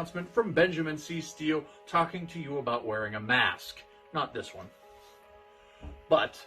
announcement from Benjamin C. Steele talking to you about wearing a mask. Not this one, but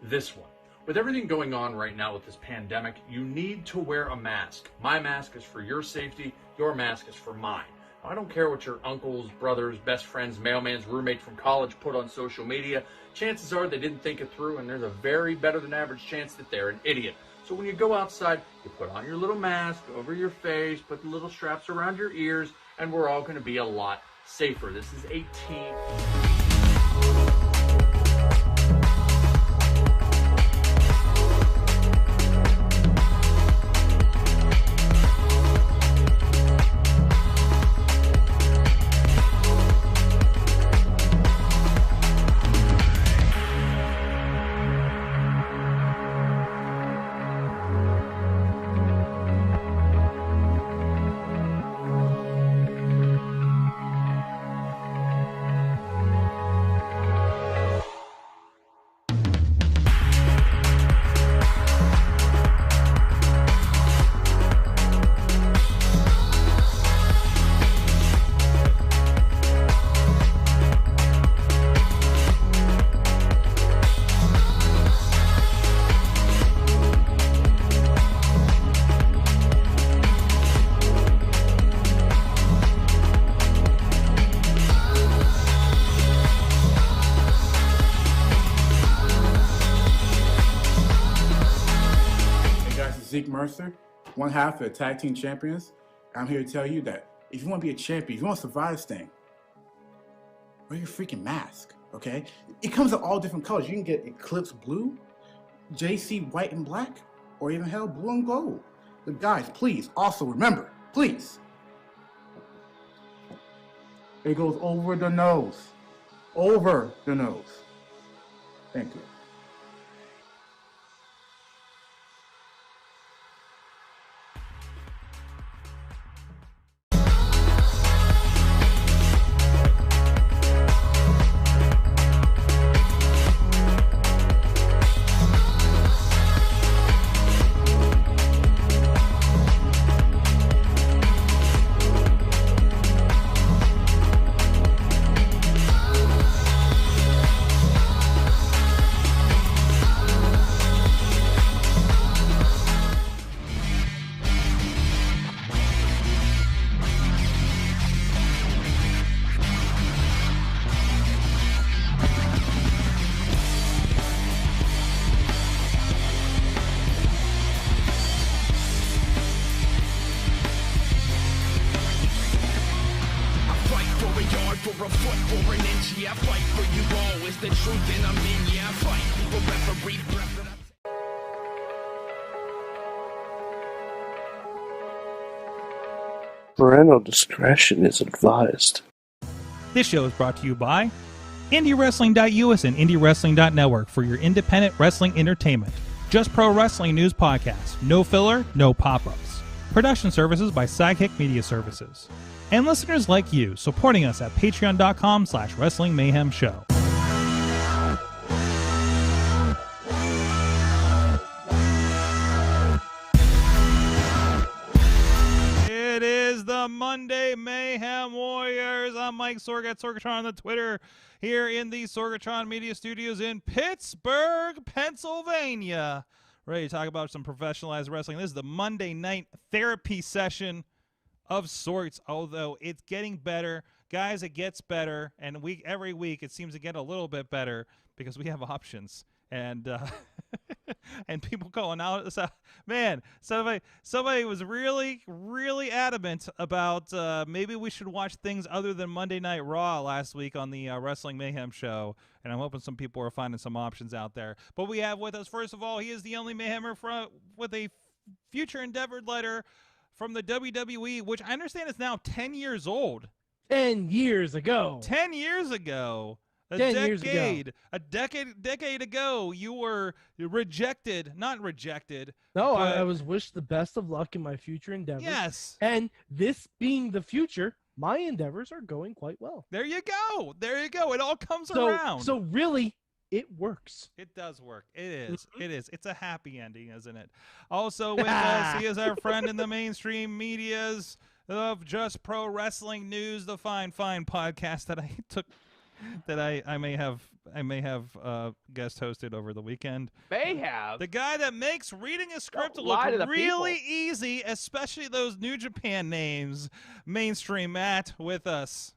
this one. With everything going on right now with this pandemic, you need to wear a mask. My mask is for your safety. Your mask is for mine. I don't care what your uncles, brothers, best friends, mailman's roommate from college put on social media. Chances are they didn't think it through, and there's a very better than average chance that they're an idiot. So when you go outside, you put on your little mask over your face, put the little straps around your ears, and we're all going to be a lot safer. This is a team. Mercer, one half of the tag team champions. I'm here to tell you that if you want to be a champion, if you want to survive this thing, wear your freaking mask, okay? It comes in all different colors. You can get Eclipse Blue, JC White and Black, or even hell, Blue and Gold. But guys, please, also remember, please, it goes over the nose. Over the nose. Thank you. Parental discretion is advised. This show is brought to you by IndieWrestling.us and IndieWrestling.network for your independent wrestling entertainment. Just Pro Wrestling News Podcast. No filler, no pop-ups. Production services by Sidekick Media Services. And listeners like you, supporting us at patreon.com/Wrestling Mayhem Show. It is the Monday Mayhem Warriors. I'm Mike Sorg at Sorgatron on the Twitter, here in the Sorgatron Media Studios in Pittsburgh, Pennsylvania. Ready to talk about some professionalized wrestling. This is the Monday night therapy session of sorts, although it's getting better. Guys, it gets better, and every week it seems to get a little bit better because we have options. And and people calling out. So, man, somebody was really, really adamant about maybe we should watch things other than Monday Night Raw last week on the Wrestling Mayhem show. And I'm hoping some people are finding some options out there. But we have with us, first of all, he is the only Mayhemmer with a future endeavored letter from the WWE, which I understand is now 10 years old. 10 years ago. 10 years ago. A decade ago, you were not rejected. No, I was wished the best of luck in my future endeavors. Yes. And this being the future, my endeavors are going quite well. There you go. It all comes around. So really, it works. It does work. It is. It is. It's a happy ending, isn't it? Also with us, he is our friend in the mainstream medias, of Just Pro Wrestling News, the fine podcast that I took, that I may have guest hosted over the weekend. May have. The guy that makes reading a script Don't look lie to the really people. easy, especially those New Japan names. Mainstream Matt with us.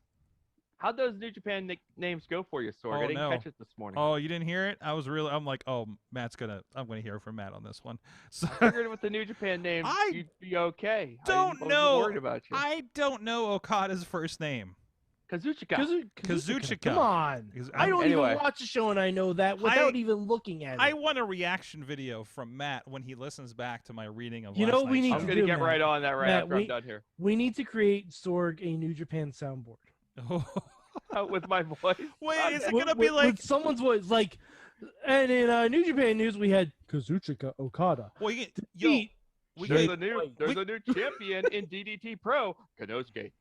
How'd those New Japan names go for you, Sorg? Oh, I didn't no. catch it this morning. Oh, you didn't hear it? I'm like, oh, I'm gonna hear from Matt on this one. So I figured with the New Japan names, I you'd be okay. don't wasn't know. worried about you. I don't know Okada's first name. Kazuchika. Kazuchika. Come on. I don't Anyway. even watch the show and I know that without even looking at it. I want a reaction video from Matt when he listens back to my reading of You last know what we night's need show. I'm to going to do, get Matt. right on that Matt, after I'm done here. We need to create Sorg a New Japan soundboard. With my voice. Wait, is it With- gonna be with- like? with someone's voice? Like, and in New Japan news we had Kazuchika Okada. Well, Defeat There's Shay a new champion in DDT Pro, Konosuke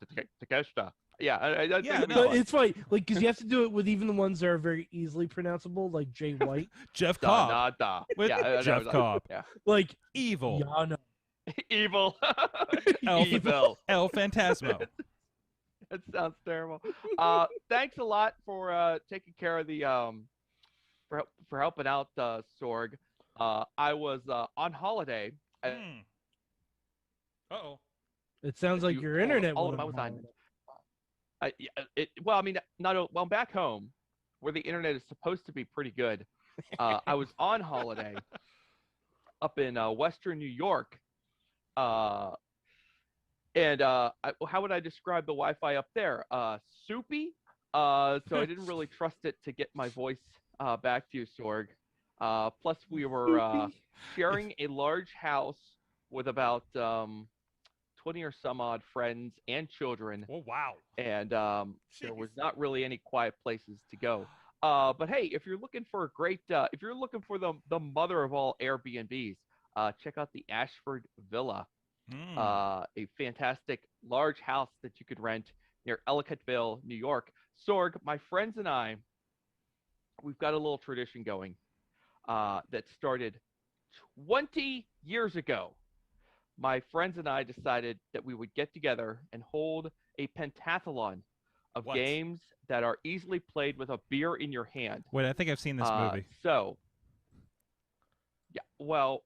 Takeshita. Yeah, I think it'd be But fun. it's funny, like, because you have to do it with even the ones that are very easily pronounceable, like Jay White, Jeff Da, Cobb da, da. with Yeah, Jeff Cobb. Yeah. like Evil. Yano. Evil. Elf- Evil. El Phantasmo. That sounds terrible. Thanks a lot for taking care of the for helping out Sorg. I was on holiday. Uh-oh. It sounds like your internet. all of went them I was on. well, I mean, well, back home, where the internet is supposed to be pretty good. I was on holiday up in Western New York, and how would I describe the Wi-Fi up there? Soupy. So I didn't really trust it to get my voice back to you, Sorg. Plus, we were sharing a large house with about 20 or some odd friends and children. Oh, wow. And there was not really any quiet places to go. But hey, if you're looking for a great, if you're looking for the mother of all Airbnbs, check out the Ashford Villa, a fantastic large house that you could rent near Ellicottville, New York. Sorg, my friends and I, we've got a little tradition going that started 20 years ago. My friends and I decided that we would get together and hold a pentathlon of games that are easily played with a beer in your hand. Wait, I think I've seen this movie. So, yeah, well,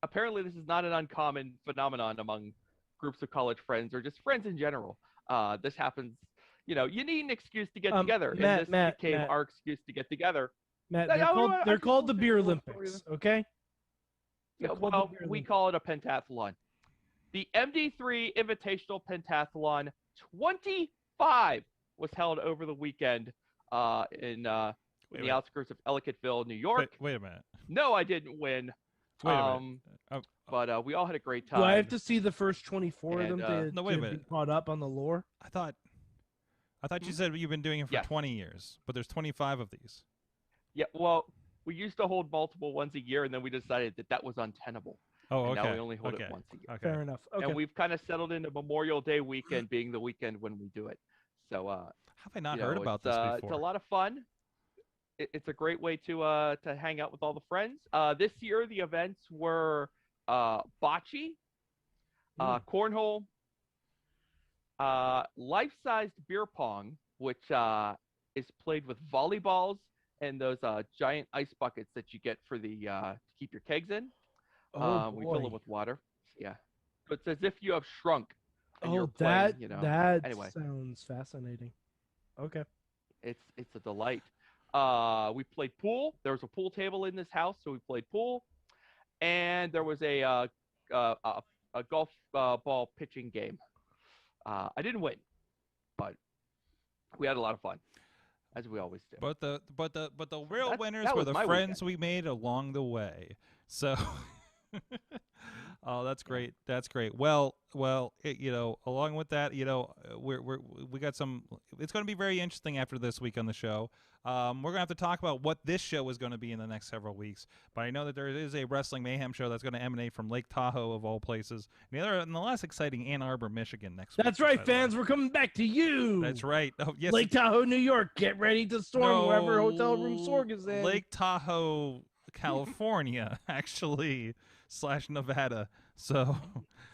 apparently this is not an uncommon phenomenon among groups of college friends or just friends in general. This happens, you need an excuse to get together. Matt, and this Matt, became Matt. our excuse to get together. Matt, I they're just called the want to Beer say a little Olympics, story. okay? Yeah, They're called well, the Beer we Olympics. call it a pentathlon. The MD3 Invitational Pentathlon 25 was held over the weekend in the outskirts of Ellicottville, New York. Wait a minute. No, I didn't win. Wait a minute. But we all had a great time. Do I have to see the first 24 of them And, No, wait a to be minute. caught up on the lore? I thought you said you've been doing it for Yes. 20 years, but there's 25 of these. Yeah, well, we used to hold multiple ones a year, and then we decided that was untenable. Oh, And okay. now we only hold okay. it once a year. Okay. Fair enough. Okay. And we've kind of settled into Memorial Day weekend being the weekend when we do it. So Have I not heard about this It's before? a lot of fun. It's a great way to hang out with all the friends. This year the events were bocce, cornhole, life-sized beer pong, which is played with volleyballs and those giant ice buckets that you get for the to keep your kegs in. We fill them with water. Yeah, so it's as if you have shrunk. And you're playing, that Anyway. sounds fascinating. Okay. It's a delight. We played pool. There was a pool table in this house, so we played pool, and there was a golf ball pitching game. I didn't win, but we had a lot of fun, as we always do. But the real winners that were was the my friends we made along the way. So, oh, that's great. That's great. Well, along with that, we got some. It's going to be very interesting after this week on the show. We're going to have to talk about what this show is going to be in the next several weeks. But I know that there is a Wrestling Mayhem show that's going to emanate from Lake Tahoe, of all places. And the less exciting, Ann Arbor, Michigan next week. That's right, fans. We're coming back to you. That's right. Oh, yes. Lake Tahoe, New York. Get ready to storm wherever hotel room Sorg is in. Lake Tahoe, California, actually, / Nevada. So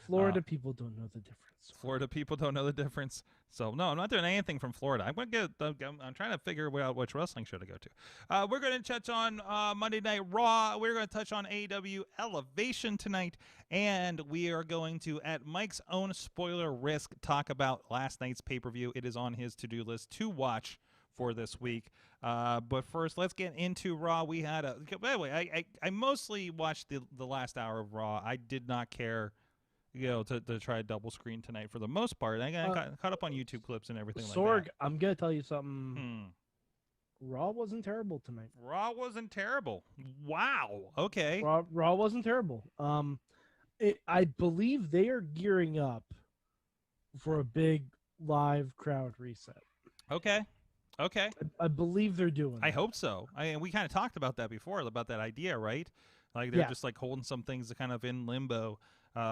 Florida people don't know the difference. Florida people don't know the difference. So no, I'm not doing anything from Florida. I'm trying to figure out which wrestling show to go to. We're going to touch on Monday Night Raw. We're going to touch on AEW Elevation tonight, and we are going to, at Mike's own spoiler risk, talk about last night's pay-per-view. It is on his to-do list to watch for this week. But first, let's get into Raw. We had by the way, I mostly watched the last hour of Raw. I did not care, to try a double screen tonight for the most part. I got caught up on YouTube clips and everything Sorg, like that. I'm gonna tell you something. Raw wasn't terrible tonight. Raw wasn't terrible. Wow. Okay. Raw wasn't terrible. I believe they are gearing up for a big live crowd reset. Okay. I believe they're doing that. I hope so. We kind of talked about that before, about that idea, right? Like they're just like holding some things kind of in limbo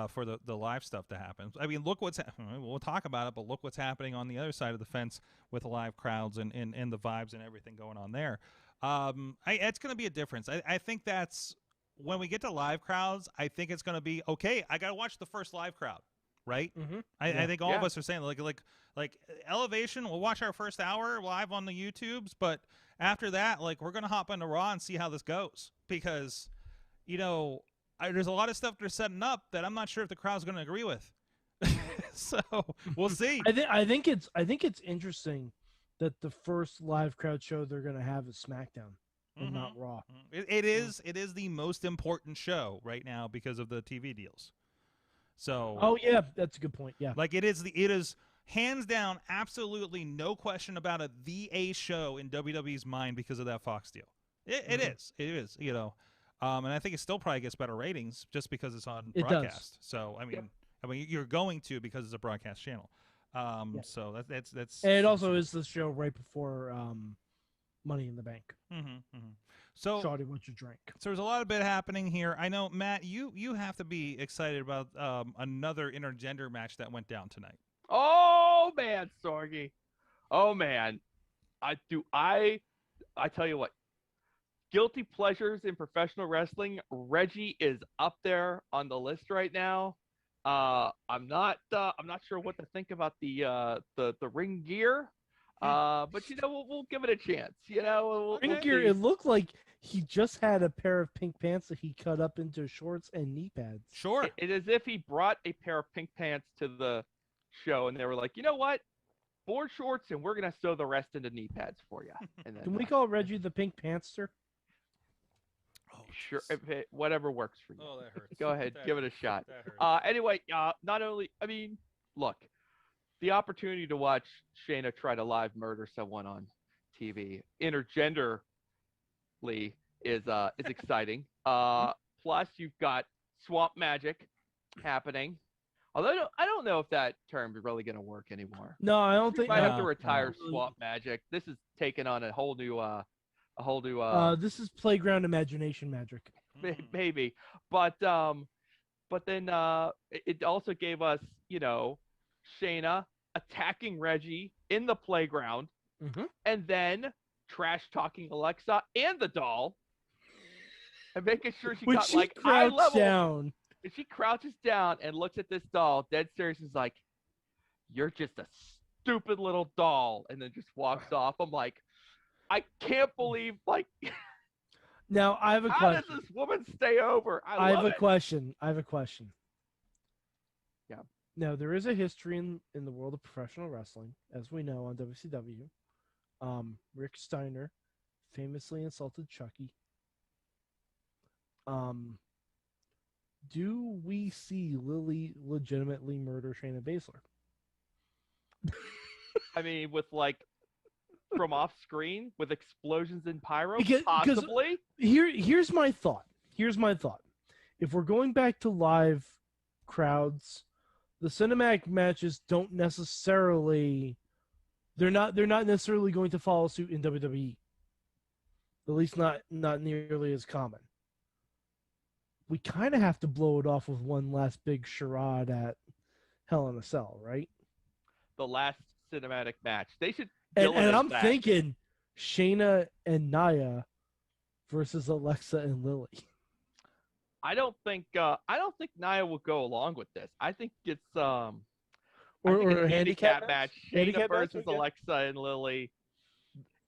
for the live stuff to happen. I mean, look what's we'll talk about it, but look what's happening on the other side of the fence with the live crowds and the vibes and everything going on there. It's going to be a difference. I think that's when we get to live crowds. I think it's going to be okay. I got to watch the first live crowd, right? Mm-hmm. I think all of us are saying like Elevation. We'll watch our first hour live on the YouTubes, but after that, like we're going to hop into Raw and see how this goes because, there's a lot of stuff they're setting up that I'm not sure if the crowd's going to agree with. So we'll see. I think it's interesting that the first live crowd show they're going to have is SmackDown and not Raw. It is the most important show right now because of the TV deals. So oh yeah, that's a good point. Yeah, like it is hands down, absolutely no question about it, the A show in WWE's mind because of that Fox deal. It is. And I think it still probably gets better ratings just because it's on broadcast. So I mean, you're going to because it's a broadcast channel. So that's. And it also is the show right before Money in the Bank. So Shawty wants your drink. So there's a lot of bit happening here. I know, Matt, you have to be excited about another intergender match that went down tonight. Oh man, Sorgy. Oh man. I tell you what. Guilty pleasures in professional wrestling. Reggie is up there on the list right now. I'm not sure what to think about the ring gear. But we'll give it a chance. Ring gear. It looked like he just had a pair of pink pants that he cut up into shorts and knee pads. Sure. It is as if he brought a pair of pink pants to the show, and they were like, you know what? Board shorts, and we're gonna sew the rest into knee pads for you. And then, can we call Reggie the Pink Pantster? Sure, whatever works for you. Oh, that hurts. Go ahead, give it a shot. That hurts. Anyway, look, the opportunity to watch Shayna try to live murder someone on TV intergenderly is exciting. Plus, you've got swamp magic happening. Although I don't know if that term is really going to work anymore. No, I don't think. Might have to retire swamp magic. This is taking on a whole new. This is playground imagination magic. Maybe, but then it also gave us, Shayna attacking Reggie in the playground, and then trash talking Alexa and the doll, and making sure she got like eye level. Down. And she crouches down and looks at this doll, dead serious, is like, "You're just a stupid little doll," and then just walks off. I'm like, I can't believe, like. Now I have a question. How does this woman stay over? I have a question. Yeah. Now there is a history in the world of professional wrestling, as we know on WCW. Rick Steiner famously insulted Chucky. Do we see Lily legitimately murder Shayna Baszler? I mean, with like from off screen with explosions and pyro, because possibly. Here's my thought. If we're going back to live crowds, the cinematic matches don't necessarily. They're not necessarily going to follow suit in WWE. At least not nearly as common. We kind of have to blow it off with one last big charade at Hell in a Cell, right? The last cinematic match. They should. And I'm thinking Shayna and Nia versus Alexa and Lily. I don't think Nia will go along with this. I think it's or a a handicap match. Shayna Handicap match? versus Okay. Alexa and Lily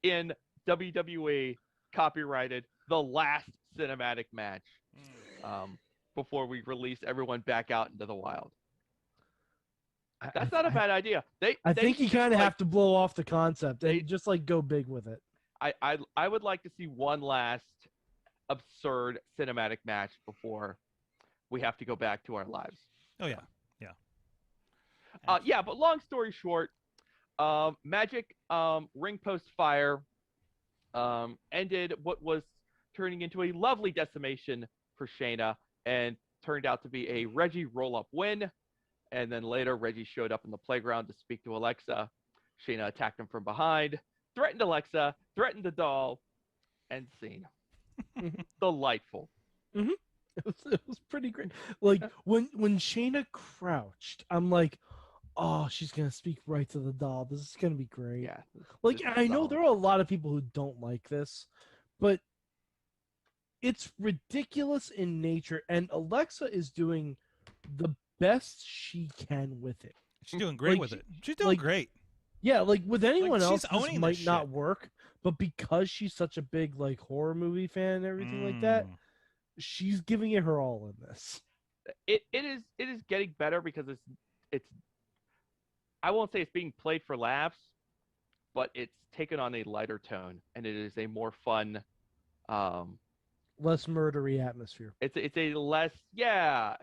in WWE, copyrighted, the last cinematic match before we release everyone back out into the wild. That's not a bad idea. I think you kind of like, have to blow off the concept and just like go big with it. I would like to see one last absurd cinematic match before we have to go back to our lives. Oh yeah. Yeah, but long story short, Magic ring post fire ended what was turning into a lovely decimation for Shayna and turned out to be a Reggie roll-up win. And then later, Reggie showed up in the playground to speak to Alexa. Shayna attacked him from behind, threatened Alexa, threatened the doll, end scene. Delightful. Mm-hmm. It was pretty great. Like when Shayna crouched, I'm like, oh, she's gonna speak right to the doll. This is gonna be great. Yeah. Like I know there are a lot of people who don't like this, but it's ridiculous in nature, and Alexa is doing the best she can with it. She's doing great Like, with it. She's doing great. Yeah, like with anyone Like, else, she's this owning might this not shit. work, but because she's such a big like horror movie fan and everything like that, she's giving it her all in this. It is getting better because it's I won't say it's being played for laughs, but it's taken on a lighter tone and it is a more fun Less murdery atmosphere. it's a less yes,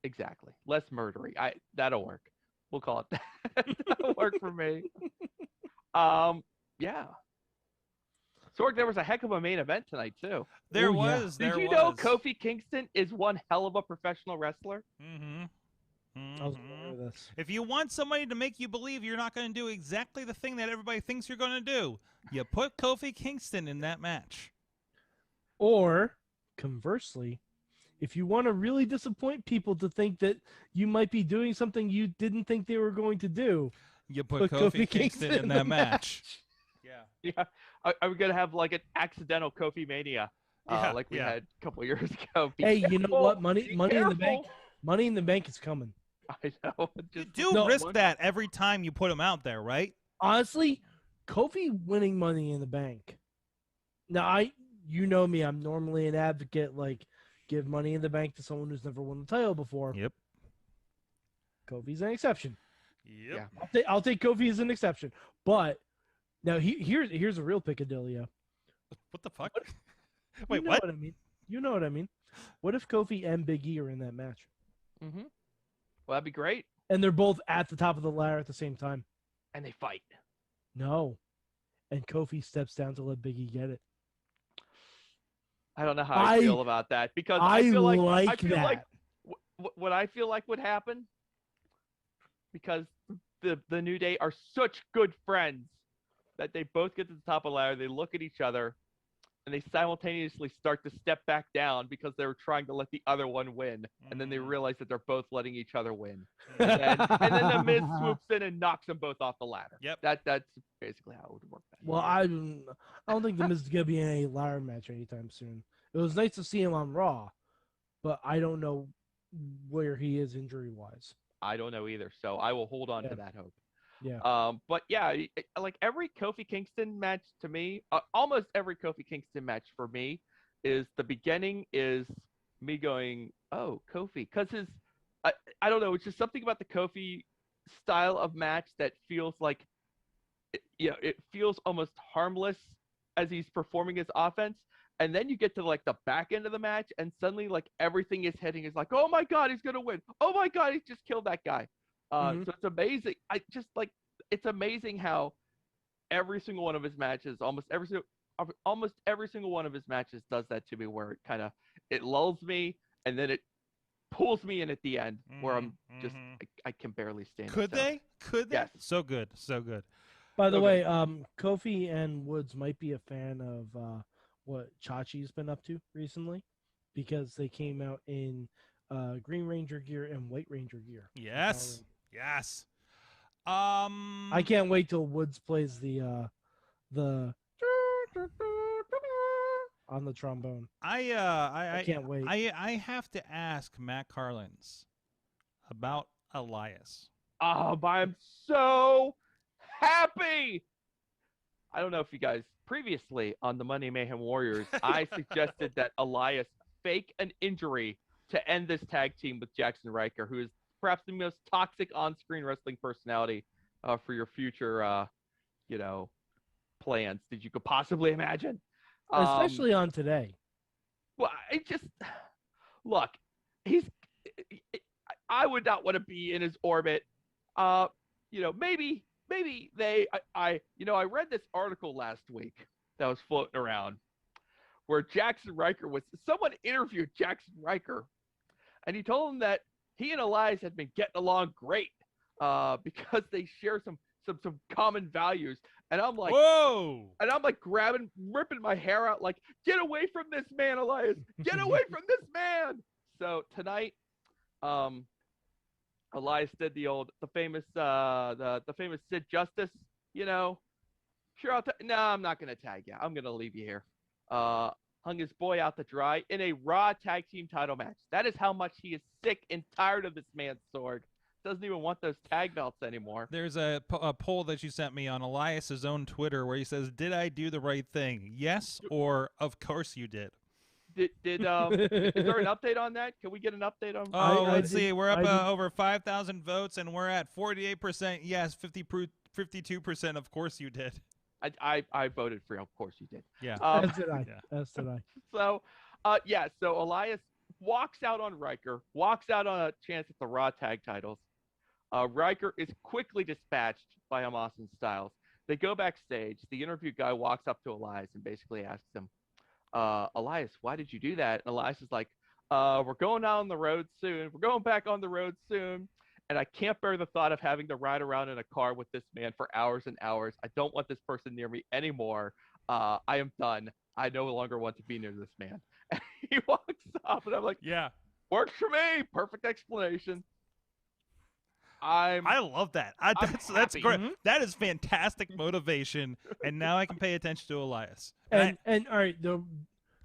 exactly. Less murdery. That'll work. We'll call it that. That'll work for me. Yeah. Sorg, there was a heck of a main event tonight too. There Oh, yeah. was. Did There you was. know Kofi Kingston is one hell of a professional wrestler? Mm-hmm. I was aware of this. If you want somebody to make you believe you're not going to do exactly the thing that everybody thinks you're going to do, you put Kofi Kingston in that match. Or conversely, if you want to really disappoint people to think that you might be doing something you didn't think they were going to do, You put Kofi Kingston in that match. Yeah. Are we gonna have like an accidental Kofi Mania, like we had a couple years ago? Be hey, you know careful. what? Money Be in the careful. bank. Money in the bank is coming. I know. You Just do No, risk that every time you put him out there, right? Honestly, Kofi winning Money in the Bank. Now, you know me, I'm normally an advocate, like, give Money in the Bank to someone who's never won the title before. Yep. Kofi's an exception. Yep. Yeah. I'll take Kofi as an exception. But now here's a real Picadillo. What the fuck? You Wait, know what? I mean? You know what I mean? What if Kofi and Big E are in that match? Mm-hmm. Well, that'd be great. And they're both at the top of the ladder at the same time? And they fight. No. And Kofi steps down to let Big E get it. I don't know how I feel about that because I feel like what I feel like would happen, because the New Day are such good friends that they both get to the top of the ladder, they look at each other, and they simultaneously start to step back down because they were trying to let the other one win, and then they realize that they're both letting each other win, and then the Miz swoops in and knocks them both off the ladder. Yep. That's basically how it would work. Well, I don't think the Miz is gonna be in a ladder match anytime soon. It was nice to see him on Raw, but I don't know where he is injury wise. I don't know either, so I will hold on to that hope. Yeah. But yeah, like every Kofi Kingston match to me, almost every Kofi Kingston match for me is the beginning is me going, oh, Kofi, because I don't know, it's just something about the Kofi style of match that feels like, it feels almost harmless as he's performing his offense. And then you get to like the back end of the match, and suddenly like everything is hitting. It's like, oh my God, he's gonna win. Oh my God, he just killed that guy. So it's amazing. It's amazing how every single one of his matches, almost every single one of his matches does that to me, where it lulls me and then it pulls me in at the end, where I'm just I can barely stand. Could they? Yes. So good. So good. By the way, Kofi and Woods might be a fan of what Chachi's been up to recently, because they came out in Green Ranger gear and White Ranger gear. Yes. Yes. I can't wait till Woods plays the on the trombone. I can't wait. I have to ask Matt Carlins about Elias. Oh, I'm so happy. I don't know if you guys previously on the Monday Mayhem Warriors, I suggested that Elias fake an injury to end this tag team with Jackson Riker, who is perhaps the most toxic on-screen wrestling personality for your future, plans that you could possibly imagine. Especially on today. Well, look, I would not want to be in his orbit. Maybe I read this article last week that was floating around where Jackson Riker someone interviewed Jackson Riker, and he told him that he and Elias had been getting along great because they share some common values. And I'm like, whoa! And I'm like ripping my hair out, like, get away from this man, Elias! Get away from this man! So tonight, Elias did the famous Sid Justice, Sure, I'm not gonna tag you. I'm gonna leave you here. Hung his boy out to dry in a Raw tag team title match. That is how much he is sick and tired of this man's Sorg. Doesn't even want those tag belts anymore. There's a poll that you sent me on Elias's own Twitter where he says, "Did I do the right thing? Yes, or of course you did." Is there an update on that? Can we get an update on? Let's see. We're up over 5,000 votes, and we're at 48% yes, 52% of course you did. I voted for you. Of course you did. Yeah. As did I. As did I. So, so Elias walks out on Riker, walks out on a chance at the Raw tag titles. Riker is quickly dispatched by Amos and Styles. They go backstage. The interview guy walks up to Elias and basically asks him, Elias, why did you do that? And Elias is like, we're going out on the road soon. We're going back on the road soon. And I can't bear the thought of having to ride around in a car with this man for hours and hours. I don't want this person near me anymore. I am done. I no longer want to be near this man. And he walks off, and I'm like, yeah, works for me. Perfect explanation. I love that. That's great. Mm-hmm. That is fantastic motivation. And now I can pay attention to Elias. And all right,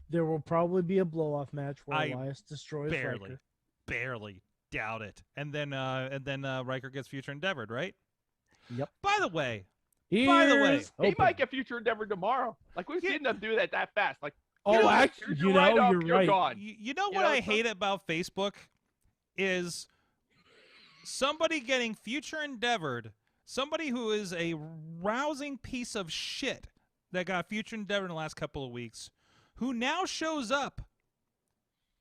there will probably be a blow-off match where Elias destroys Riker. Barely doubt it. And then Riker gets future endeavored, right? Yep. By the way, he might get future endeavored tomorrow. Like, we've seen them do that fast. Like, actually, you're right. Gone. You know what I hate about Facebook is somebody getting future endeavored, somebody who is a rousing piece of shit that got future endeavored in the last couple of weeks, who now shows up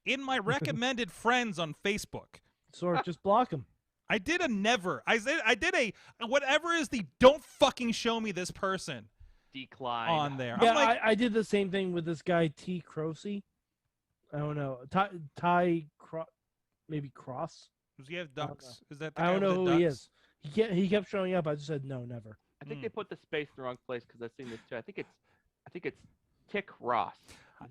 in my recommended friends on Facebook. Sorg, just block him. I did a never. I did a whatever is the don't fucking show me this person decline on there. Yeah, I did the same thing with this guy T. Croce. I don't know. Maybe Cross. Does he have ducks? Is that the I guy don't know with who the he ducks? is. He kept showing up. I just said no, never. I think they put the space in the wrong place because I've seen this too. I think it's Tick Ross.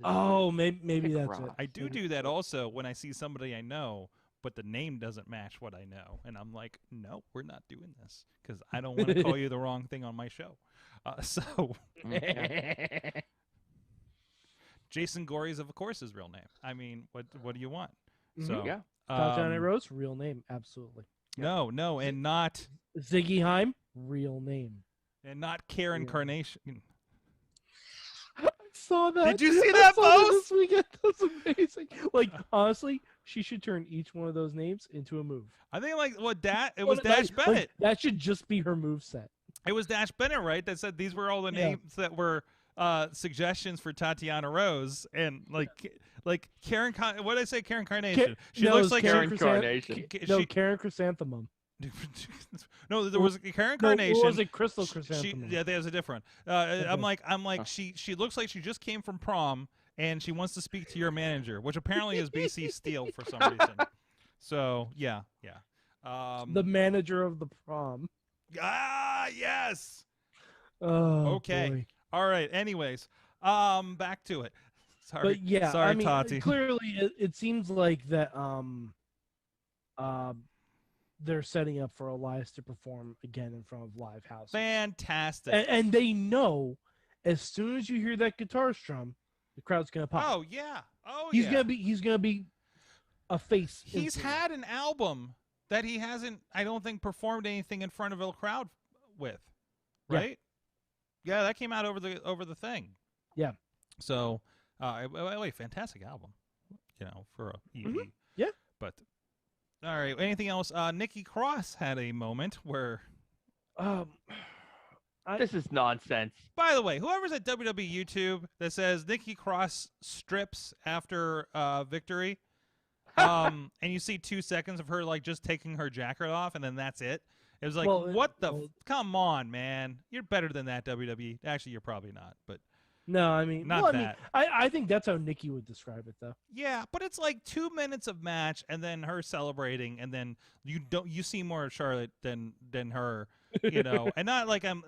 Oh, maybe Tick that's Ross. it. I do that also when I see somebody I know, but the name doesn't match what I know, and I'm like, no, we're not doing this because I don't want to call you the wrong thing on my show. Jason Gory's, of course, his real name. I mean, what do you want? So yeah. Tatiana Rose, real name, absolutely. No, and not Ziggy Heim, real name, and not Karen Carnation. I saw that. Did you see that post this weekend? That's amazing. Like, honestly, she should turn each one of those names into a move. I think it was Dash Bennett. Like, that should just be her moveset. It was Dash Bennett, right? That said these were all the names that were suggestions for Tatiana Rose, and like Karen. What did I say? Karen Carnation. She looks like Karen Carnation. Karen Chrysanthemum. No, there was Karen Carnation. Or was it Crystal Chrysanthemum? Yeah, there's a different. I'm like, she looks like she just came from prom, and she wants to speak to your manager, which apparently is BC Steele for some reason. So yeah. The manager of the prom. Ah, yes. Oh, okay. Boy. All right. Anyways, back to it. Sorry. But yeah, sorry, I mean, Tati. clearly it seems like that they're setting up for Elias to perform again in front of live houses. Fantastic. And they know as soon as you hear that guitar strum, the crowd's gonna pop. Oh yeah. He's gonna be a face. He's had an album that he hasn't, I don't think, performed anything in front of a crowd with, right? Yeah, that came out over the thing. Yeah. So, wait, fantastic album, for a EV. Mm-hmm. Yeah. But all right, anything else? Nikki Cross had a moment where. This is nonsense. By the way, whoever's at WWE YouTube that says Nikki Cross strips after victory, and you see 2 seconds of her like just taking her jacket off, and then that's it. It was like, come on, man, you're better than that, WWE. Actually, you're probably not, but no, I mean, not that. I think that's how Nikki would describe it, though. Yeah, but it's like 2 minutes of match, and then her celebrating, and then you see more of Charlotte than her. And not like I'm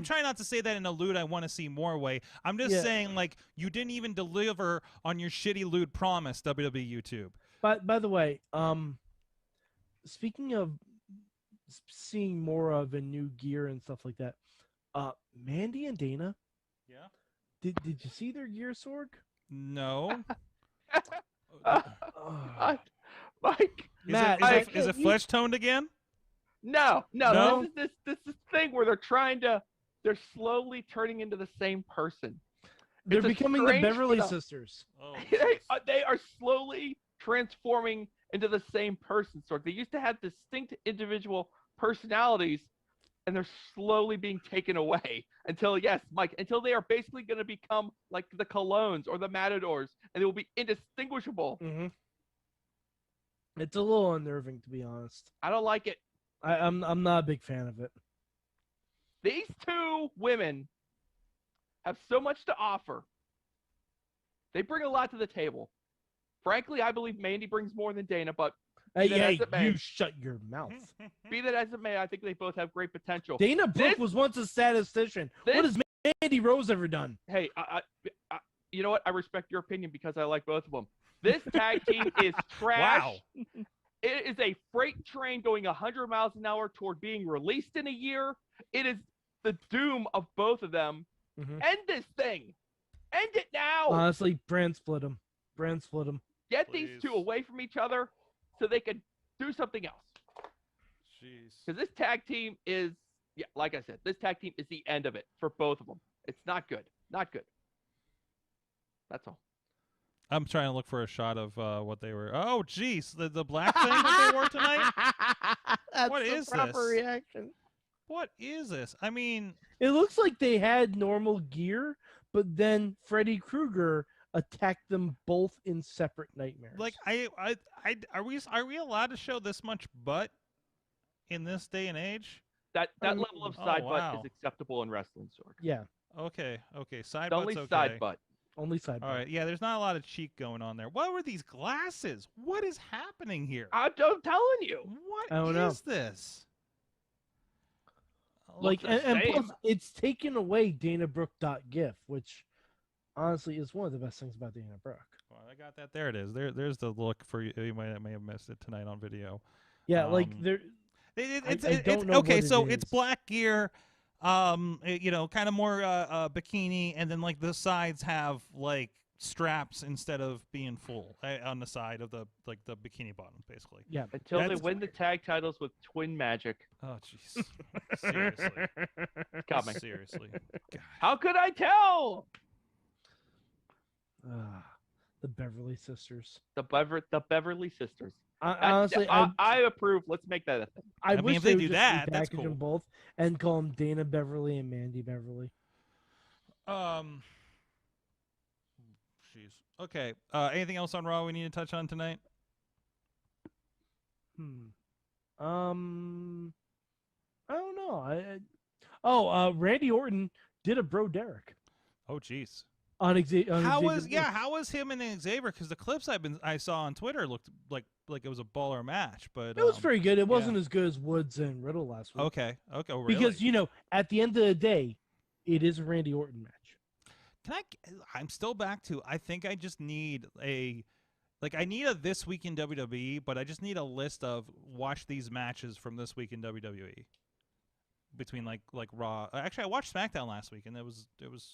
trying not to say that in a lewd I want to see more way. I'm just saying, like, you didn't even deliver on your shitty lewd promise, WWE YouTube. But by the way, speaking of seeing more of in new gear and stuff like that, Mandy and Dana. Yeah. Did you see their gear, Sorg? No. Mike, Matt, is it flesh toned again? No. This is this thing where they're slowly turning into the same person. They're becoming the Beverly Sisters. Oh, they are slowly transforming into the same person. So they used to have distinct individual personalities, and they're slowly being taken away until they are basically going to become like the Colognes or the Matadors, and they will be indistinguishable. Mm-hmm. It's a little unnerving, to be honest. I don't like it. I'm not a big fan of it. These two women have so much to offer. They bring a lot to the table. Frankly, I believe Mandy brings more than Dana, but you shut your mouth. Be that as it may, I think they both have great potential. Dana Brooke was once a statistician. What has Mandy Rose ever done? Hey, you know what? I respect your opinion because I like both of them. This tag team is trash. Wow. It is a freight train going 100 miles an hour toward being released in a year. It is the doom of both of them. Mm-hmm. End this thing. End it now. Honestly, brand split them. Get these two away from each other so they can do something else. Jeez. Because this tag team is, like I said, this tag team is the end of it for both of them. It's not good. Not good. That's all. I'm trying to look for a shot of what they were. Oh, jeez, the black thing that they wore tonight. What is proper this? reaction. What is this? I mean, it looks like they had normal gear, but then Freddy Krueger attacked them both in separate nightmares. like, are we allowed to show this much butt in this day and age? That level of side wow. butt is acceptable in wrestling, Sorg. Yeah. Okay, side Only butt's okay. side butt. Only side butt. All right, yeah, there's not a lot of cheek going on there. What were these glasses? What is happening here? I'm telling you. What is this? Like, and plus, it's taken away Dana Brooke.gif, which honestly is one of the best things about Dana Brooke. Well, I got that. There it is. There's the look for you. You may have missed it tonight on video. Yeah, like there. It's okay. So it's black gear, kind of more bikini, and then like the sides have like straps instead of being full on the side of the bikini bottom, basically. Yeah. Until they win the tag titles with Twin Magic. Oh jeez. Seriously. Coming. Seriously. God. How could I tell? The Beverly Sisters. The Beverly Sisters. Honestly, I approve. Let's make that a thing. I wish mean, if they would do just that, that's repackage cool. them both and call them Dana Beverly and Mandy Beverly. Jeez. Okay. Anything else on Raw we need to touch on tonight? I don't know. Randy Orton did a Bro Derek. Oh, jeez. On how was him and Xavier? Because the clips I saw on Twitter looked like it was a baller match, but it was pretty good. It wasn't as good as Woods and Riddle last week. Okay. Oh, really? Because at the end of the day, it is a Randy Orton match. I'm still back to. I think I just need I need a This Week in WWE, but I just need a list of watch these matches from this week in WWE. Between like Raw. Actually, I watched SmackDown last week, and it was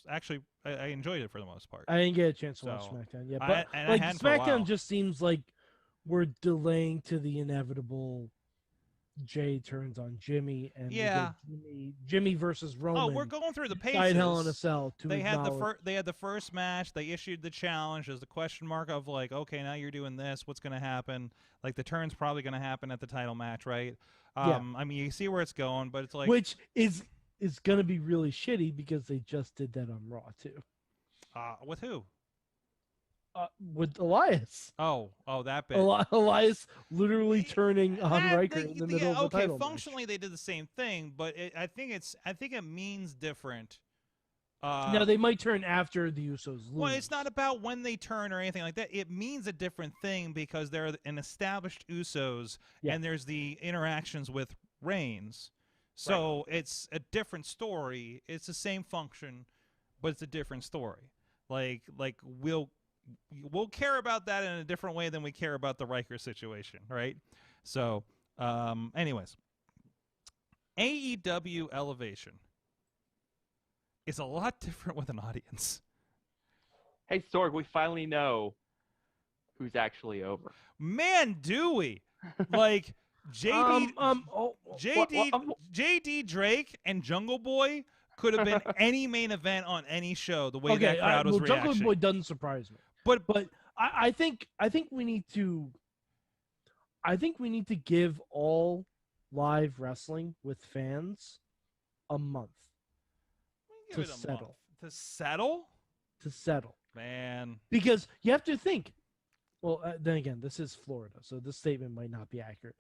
actually I enjoyed it for the most part. I didn't get a chance to watch SmackDown yet, but SmackDown just seems like we're delaying to the inevitable Jay turns on Jimmy, and we get Yeah. Jimmy versus Roman. Oh, we're going through the paces. Inside Hell in a Cell. They had the first match. They issued the challenge. There's the question mark of like, okay, now you're doing this. What's going to happen? Like the turn's probably going to happen at the title match, right? Yeah. I mean, you see where it's going, but it's like, which is going to be really shitty because they just did that on Raw too. With who? With Elias. Oh, that bit. Elias literally turning on Riker in the middle of the title functionally match. they did the same thing, but I think it means different. Now they might turn after the Usos lose. Well, it's not about when they turn or anything like that. It means a different thing because they're an established Usos, and there's the interactions with Reigns. So it's a different story. It's the same function, but it's a different story. Like we'll care about that in a different way than we care about the Riker situation, right? So, anyways, AEW Elevation is a lot different with an audience. Hey, Sorg, we finally know who's actually over. Man, do we? Like JD Drake and Jungle Boy could have been any main event on any show. The way that crowd was reacting. Jungle Boy doesn't surprise me. But I think we need to give all live wrestling with fans a month to settle. To settle? To settle. Man. Because you have to think. Well, then again, this is Florida, so this statement might not be accurate.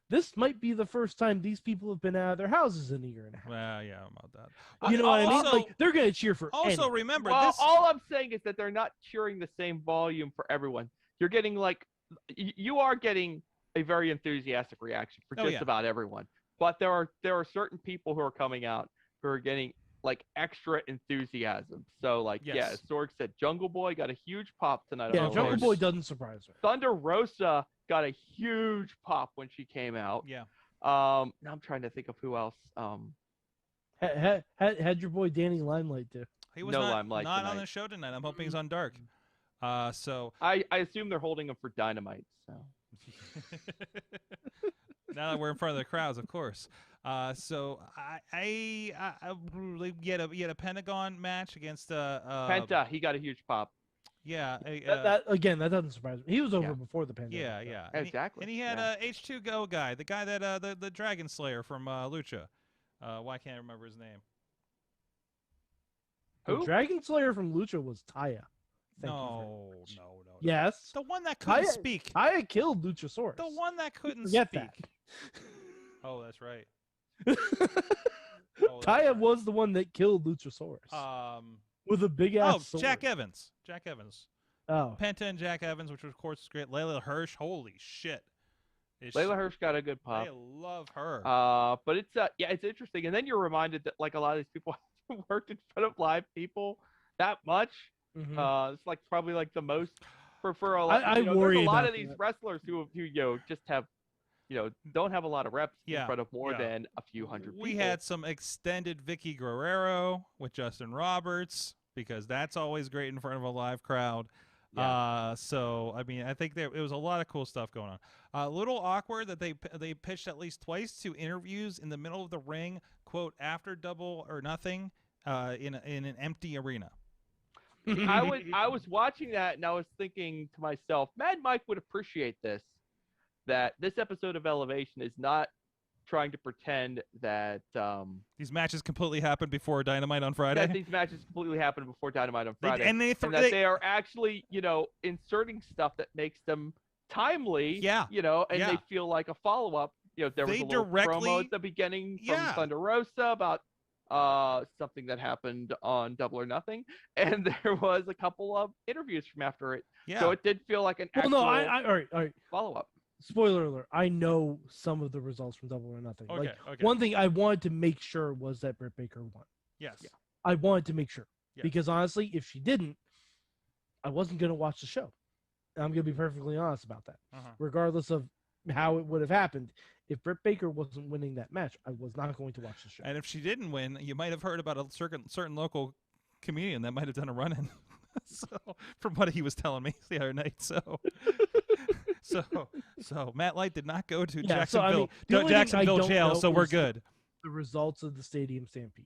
This might be the first time these people have been out of their houses in a year and a half. Well, yeah, about that. You know what I mean? Like, they're going to cheer for Also, anyone. remember well, this. all I'm saying is that they're not cheering the same volume for everyone. You're getting you are getting a very enthusiastic reaction for just about everyone. But there are certain people who are coming out who are getting like extra enthusiasm. So as Sorg said, Jungle Boy got a huge pop tonight. Yeah, Jungle Boy doesn't surprise me. Thunder Rosa got a huge pop when she came out. Yeah. Now I'm trying to think of who else. Had your boy Danny Limelight do? He was no not Limelight on tonight. the show tonight. I'm hoping he's on Dark. So I assume they're holding him for Dynamite. So now that we're in front of the crowds, of course. So I you had a Pentagon match against Penta. He got a huge pop. Yeah. That doesn't surprise me. He was over before the pandemic. Yeah. Exactly. And he had H2Go guy, the guy that the Dragon Slayer from Lucha. Why can't I remember his name? The Who? Dragon Slayer from Lucha was Taya. No. Yes. The one that couldn't speak. Taya killed Luchasaurus. The one that couldn't Forget speak. that. Oh, that's right. Taya was the one that killed Luchasaurus. With a big ass sword. Jack Evans. Oh. Penta and Jack Evans, which of course is great. Layla Hirsch, holy shit. Layla Hirsch got a good pop. I love her. But it's interesting. And then you're reminded that like a lot of these people haven't worked in front of live people that much. Mm-hmm. It's like probably like the most for a lot. I worry there's a lot about of these wrestlers who just have don't have a lot of reps in front of more than a few hundred people. We had some extended Vicky Guerrero with Justin Roberts because that's always great in front of a live crowd. Yeah. So I mean, I think it was a lot of cool stuff going on. A little awkward that they pitched at least twice to interviews in the middle of the ring, quote, after Double or Nothing, in an empty arena. I was watching that and I was thinking to myself, Mad Mike would appreciate this. That this episode of Elevation is not trying to pretend that these matches completely happened before Dynamite on Friday. That these matches completely happened before Dynamite on Friday, and that they are actually inserting stuff that makes them timely. Yeah. And they feel like a follow up. There was a little promo at the beginning from Thunder Rosa about something that happened on Double or Nothing, and there was a couple of interviews from after it. Yeah. So it did feel like an actual all right. follow up. Spoiler alert, I know some of the results from Double or Nothing. Okay. One thing I wanted to make sure was that Britt Baker won. Yes. Yeah. I wanted to make sure. Yeah. Because honestly, if she didn't, I wasn't going to watch the show. I'm going to be perfectly honest about that. Regardless of how it would have happened, if Britt Baker wasn't winning that match, I was not going to watch the show. And if she didn't win, you might have heard about a certain local comedian that might have done a run-in. So, from what he was telling me the other night. So, So Matt Light did not go to Yeah, so, I mean, Jacksonville, the only thing I Jacksonville don't jail, know so we're is good. The results of the Stadium Stampede.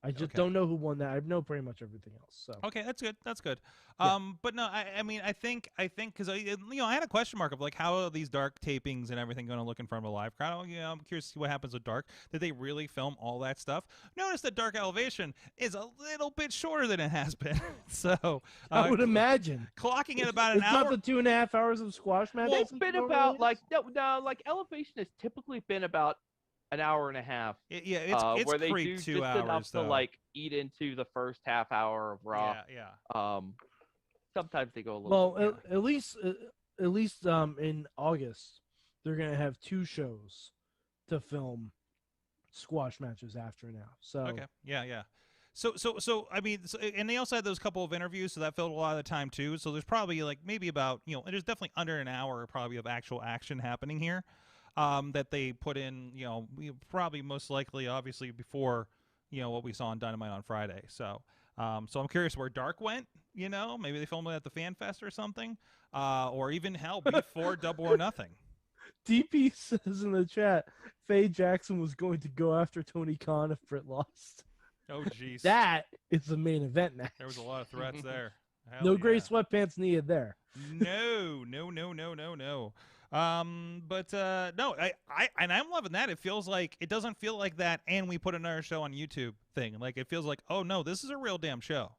I just Okay. don't know who won that. I know pretty much everything else. So Okay, that's good. That's good. Yeah. But no, I mean, I think because I had a question mark of like how are these dark tapings and everything going to look in front of a live crowd? I'm curious to see what happens with Dark. Did they really film all that stuff? Notice that Dark Elevation is a little bit shorter than it has been. So I would imagine clocking at about an it's hour. not the 2.5 hours of squash match. It's been about like like Elevation has typically been about an hour and a half. It's where they creeped do 2 just hours enough though. to like eat into the first half hour of Raw. Yeah. Sometimes they go a little. Well, at least in August, they're gonna have 2 shows to film squash matches after now. So Okay. Yeah. So I mean, and they also had those couple of interviews, so that filled a lot of the time too. So there's probably like maybe about there's definitely under an hour probably of actual action happening here, that they put in. Probably most likely, obviously before what we saw on Dynamite on Friday. So so I'm curious where Dark went. Maybe they filmed it at the Fan Fest or something, or even hell before Double or Nothing. DP says in the chat, Faye Jackson was going to go after Tony Khan if Britt lost. Oh, jeez. That is the main event match. There was a lot of threats there. Hell No yeah. gray sweatpants needed there. No. But no, I'm loving that. It doesn't feel like that. And we put another show on YouTube thing. Like it feels like, oh no, this is a real damn show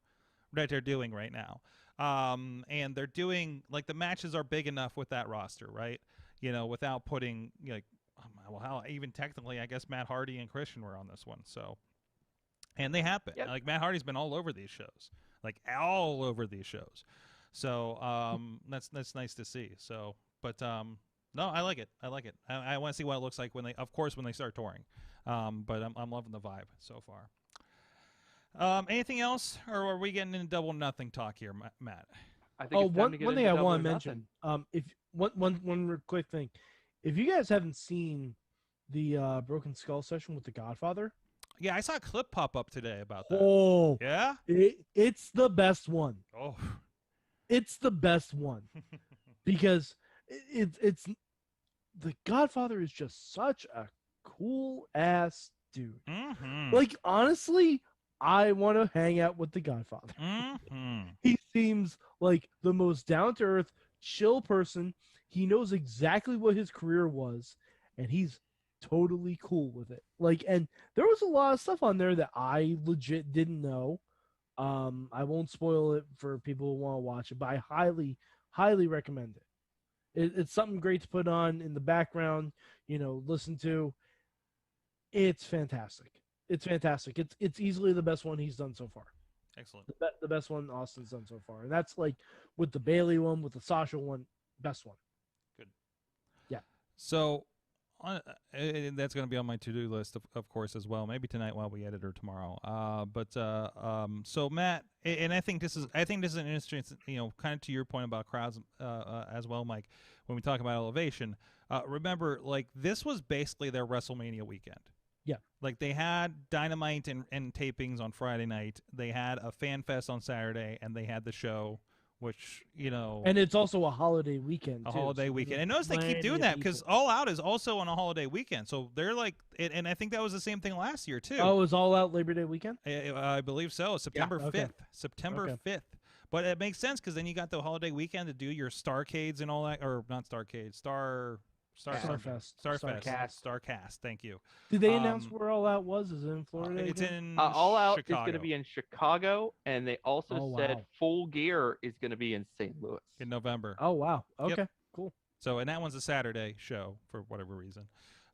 that they're doing right now. And they're doing like the matches are big enough with that roster, right? Without putting even technically, I guess Matt Hardy and Christian were on this one. So, and they happen. Yep. Like Matt Hardy's been all over these shows, So that's nice to see. So, but no, I like it. I want to see what it looks like when they start touring. But I'm loving the vibe so far. Anything else, or are we getting into Double Nothing talk here, Matt? I think it's time one to get thing into I Double want or to mention. Nothing. If one quick thing, if you guys haven't seen the Broken Skull session with the Godfather, Yeah, I saw a clip pop up today about that. oh Yeah? it's the best one. Oh. It's the best one because it's the Godfather is just such a cool ass dude. Mm-hmm. Like honestly, I want to hang out with the Godfather. Mm-hmm. He seems like the most down to earth, chill person. He knows exactly what his career was, and he's totally cool with it. Like, and there was a lot of stuff on there that I legit didn't know. I won't spoil it for people who want to watch it, but I highly recommend it. It's something great to put on in the background, listen to. It's fantastic. It's easily the best one he's done so far. Excellent. The best one Austin's done so far. And that's like with the Bailey one, with the Sasha one, best one. Good. Yeah. So that's going to be on my to-do list, of course, as well. Maybe tonight while we edit or tomorrow. So Matt, and I think this is an interesting, kind of to your point about crowds as well, Mike. When we talk about Elevation, remember, like this was basically their WrestleMania weekend. Yeah. Like they had Dynamite and tapings on Friday night. They had a fan fest on Saturday, and they had the show, which and it's also a holiday weekend. Holiday weekend. And notice they keep doing that because All Out is also on a holiday weekend. So they're like, and I think that was the same thing last year too. Oh, it was All Out Labor Day weekend? I believe so. September 5th. September 5th. But it makes sense because then you got the holiday weekend to do your Starcades and all that, or not Starcades, Starcast. Thank you. Did they announce where All Out was? Is it in Florida? It's in All Out Chicago. is going to be in Chicago, and they also said Full Gear is going to be in St. Louis in November. Oh wow! Okay, Yep. Cool. So and that one's a Saturday show for whatever reason.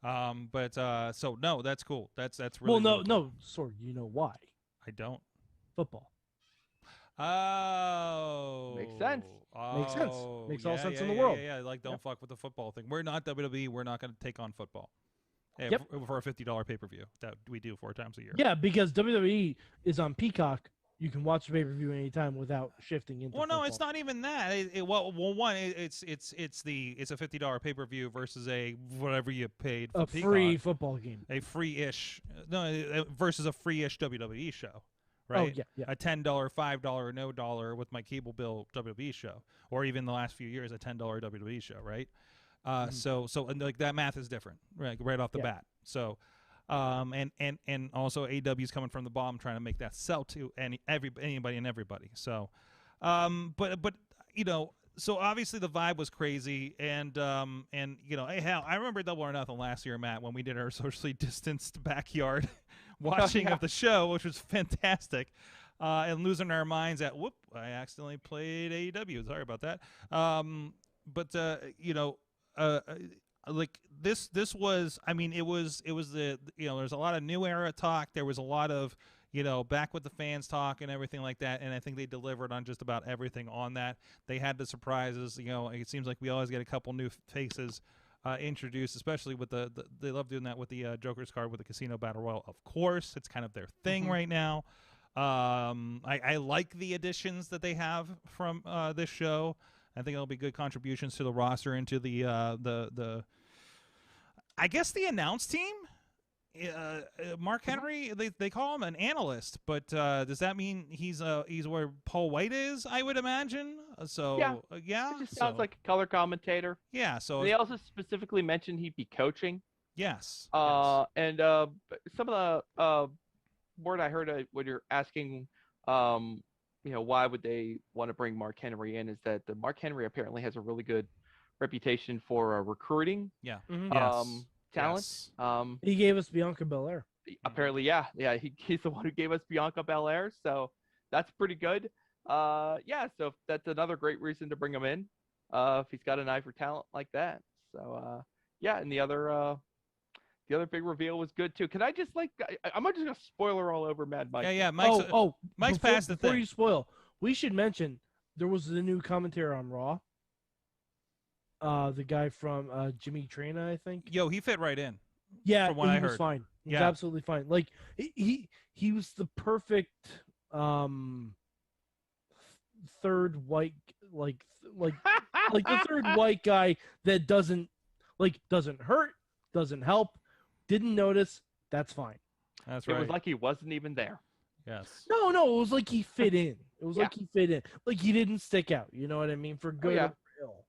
So no, that's cool. That's really well. really No, cool. Sorg, you know why? I don't. Football. Oh, Makes sense. Makes sense. Makes all sense in the yeah, world. Yeah, like don't fuck with the football thing. We're not WWE. We're not going to take on football. Yeah, Yep. for a $50 pay-per-view that we do 4 times a year. Yeah, because WWE is on Peacock. You can watch the pay-per-view anytime without shifting into. Well, no, football. it's not even that. It's a $50 pay-per-view versus a whatever you paid for a Peacock. free football game. A free-ish versus a free-ish WWE show, right? Oh, yeah. A $10, $5, no dollar with my cable bill WWE show, or even the last few years, a $10 WWE show, right? So and like that math is different, right off the bat. So, and also AEW is coming from the bottom, trying to make that sell to anybody and everybody. So, but you know. So obviously the vibe was crazy, and you know, hey, hell, I remember Double or Nothing last year, Matt, when we did our socially distanced backyard watching of the show, which was fantastic, and losing our minds at I accidentally played AEW. Sorry about that. But you know, like this was, I mean, it was the, you know, there's a lot of new era talk. There was a lot of, you know, back with the fans talk and everything like that. And I think they delivered on just about everything on that. They had the surprises. You know, it seems like we always get a couple new faces introduced, especially with they love doing that with the Joker's card with the Casino Battle Royal. Of course, it's kind of their thing right now. I like the additions that they have from this show. I think it'll be good contributions to the roster and to the I guess the announce team. Mark Henry, they call him an analyst, but does that mean he's where Paul White is? I would imagine. So yeah, it just sounds like a color commentator. Yeah. So they also specifically mentioned he'd be coaching. Yes. And some of the word I heard when you're asking, you know, why would they want to bring Mark Henry in, is that Mark Henry apparently has a really good reputation for recruiting. Yeah. Talent. Yes. He gave us Bianca Belair. Apparently, yeah. He's the one who gave us Bianca Belair, so that's pretty good. So that's another great reason to bring him in, if he's got an eye for talent like that. So and the other big reveal was good too. Can I just I'm just gonna spoiler all over Mad Mike. Yeah. Mike's past the thing. Before you spoil, we should mention there was the new commentary on Raw. The guy from Jimmy Trina, I think. Yo, he fit right in. Yeah, from what I heard. Was fine. He was absolutely fine. Like he was the perfect third white like the third white guy that doesn't hurt, doesn't help, didn't notice. That's fine. That's right. It was like he wasn't even there. Yes. No, it was like he fit in. It was like he fit in. Like he didn't stick out. You know what I mean? For good or for ill.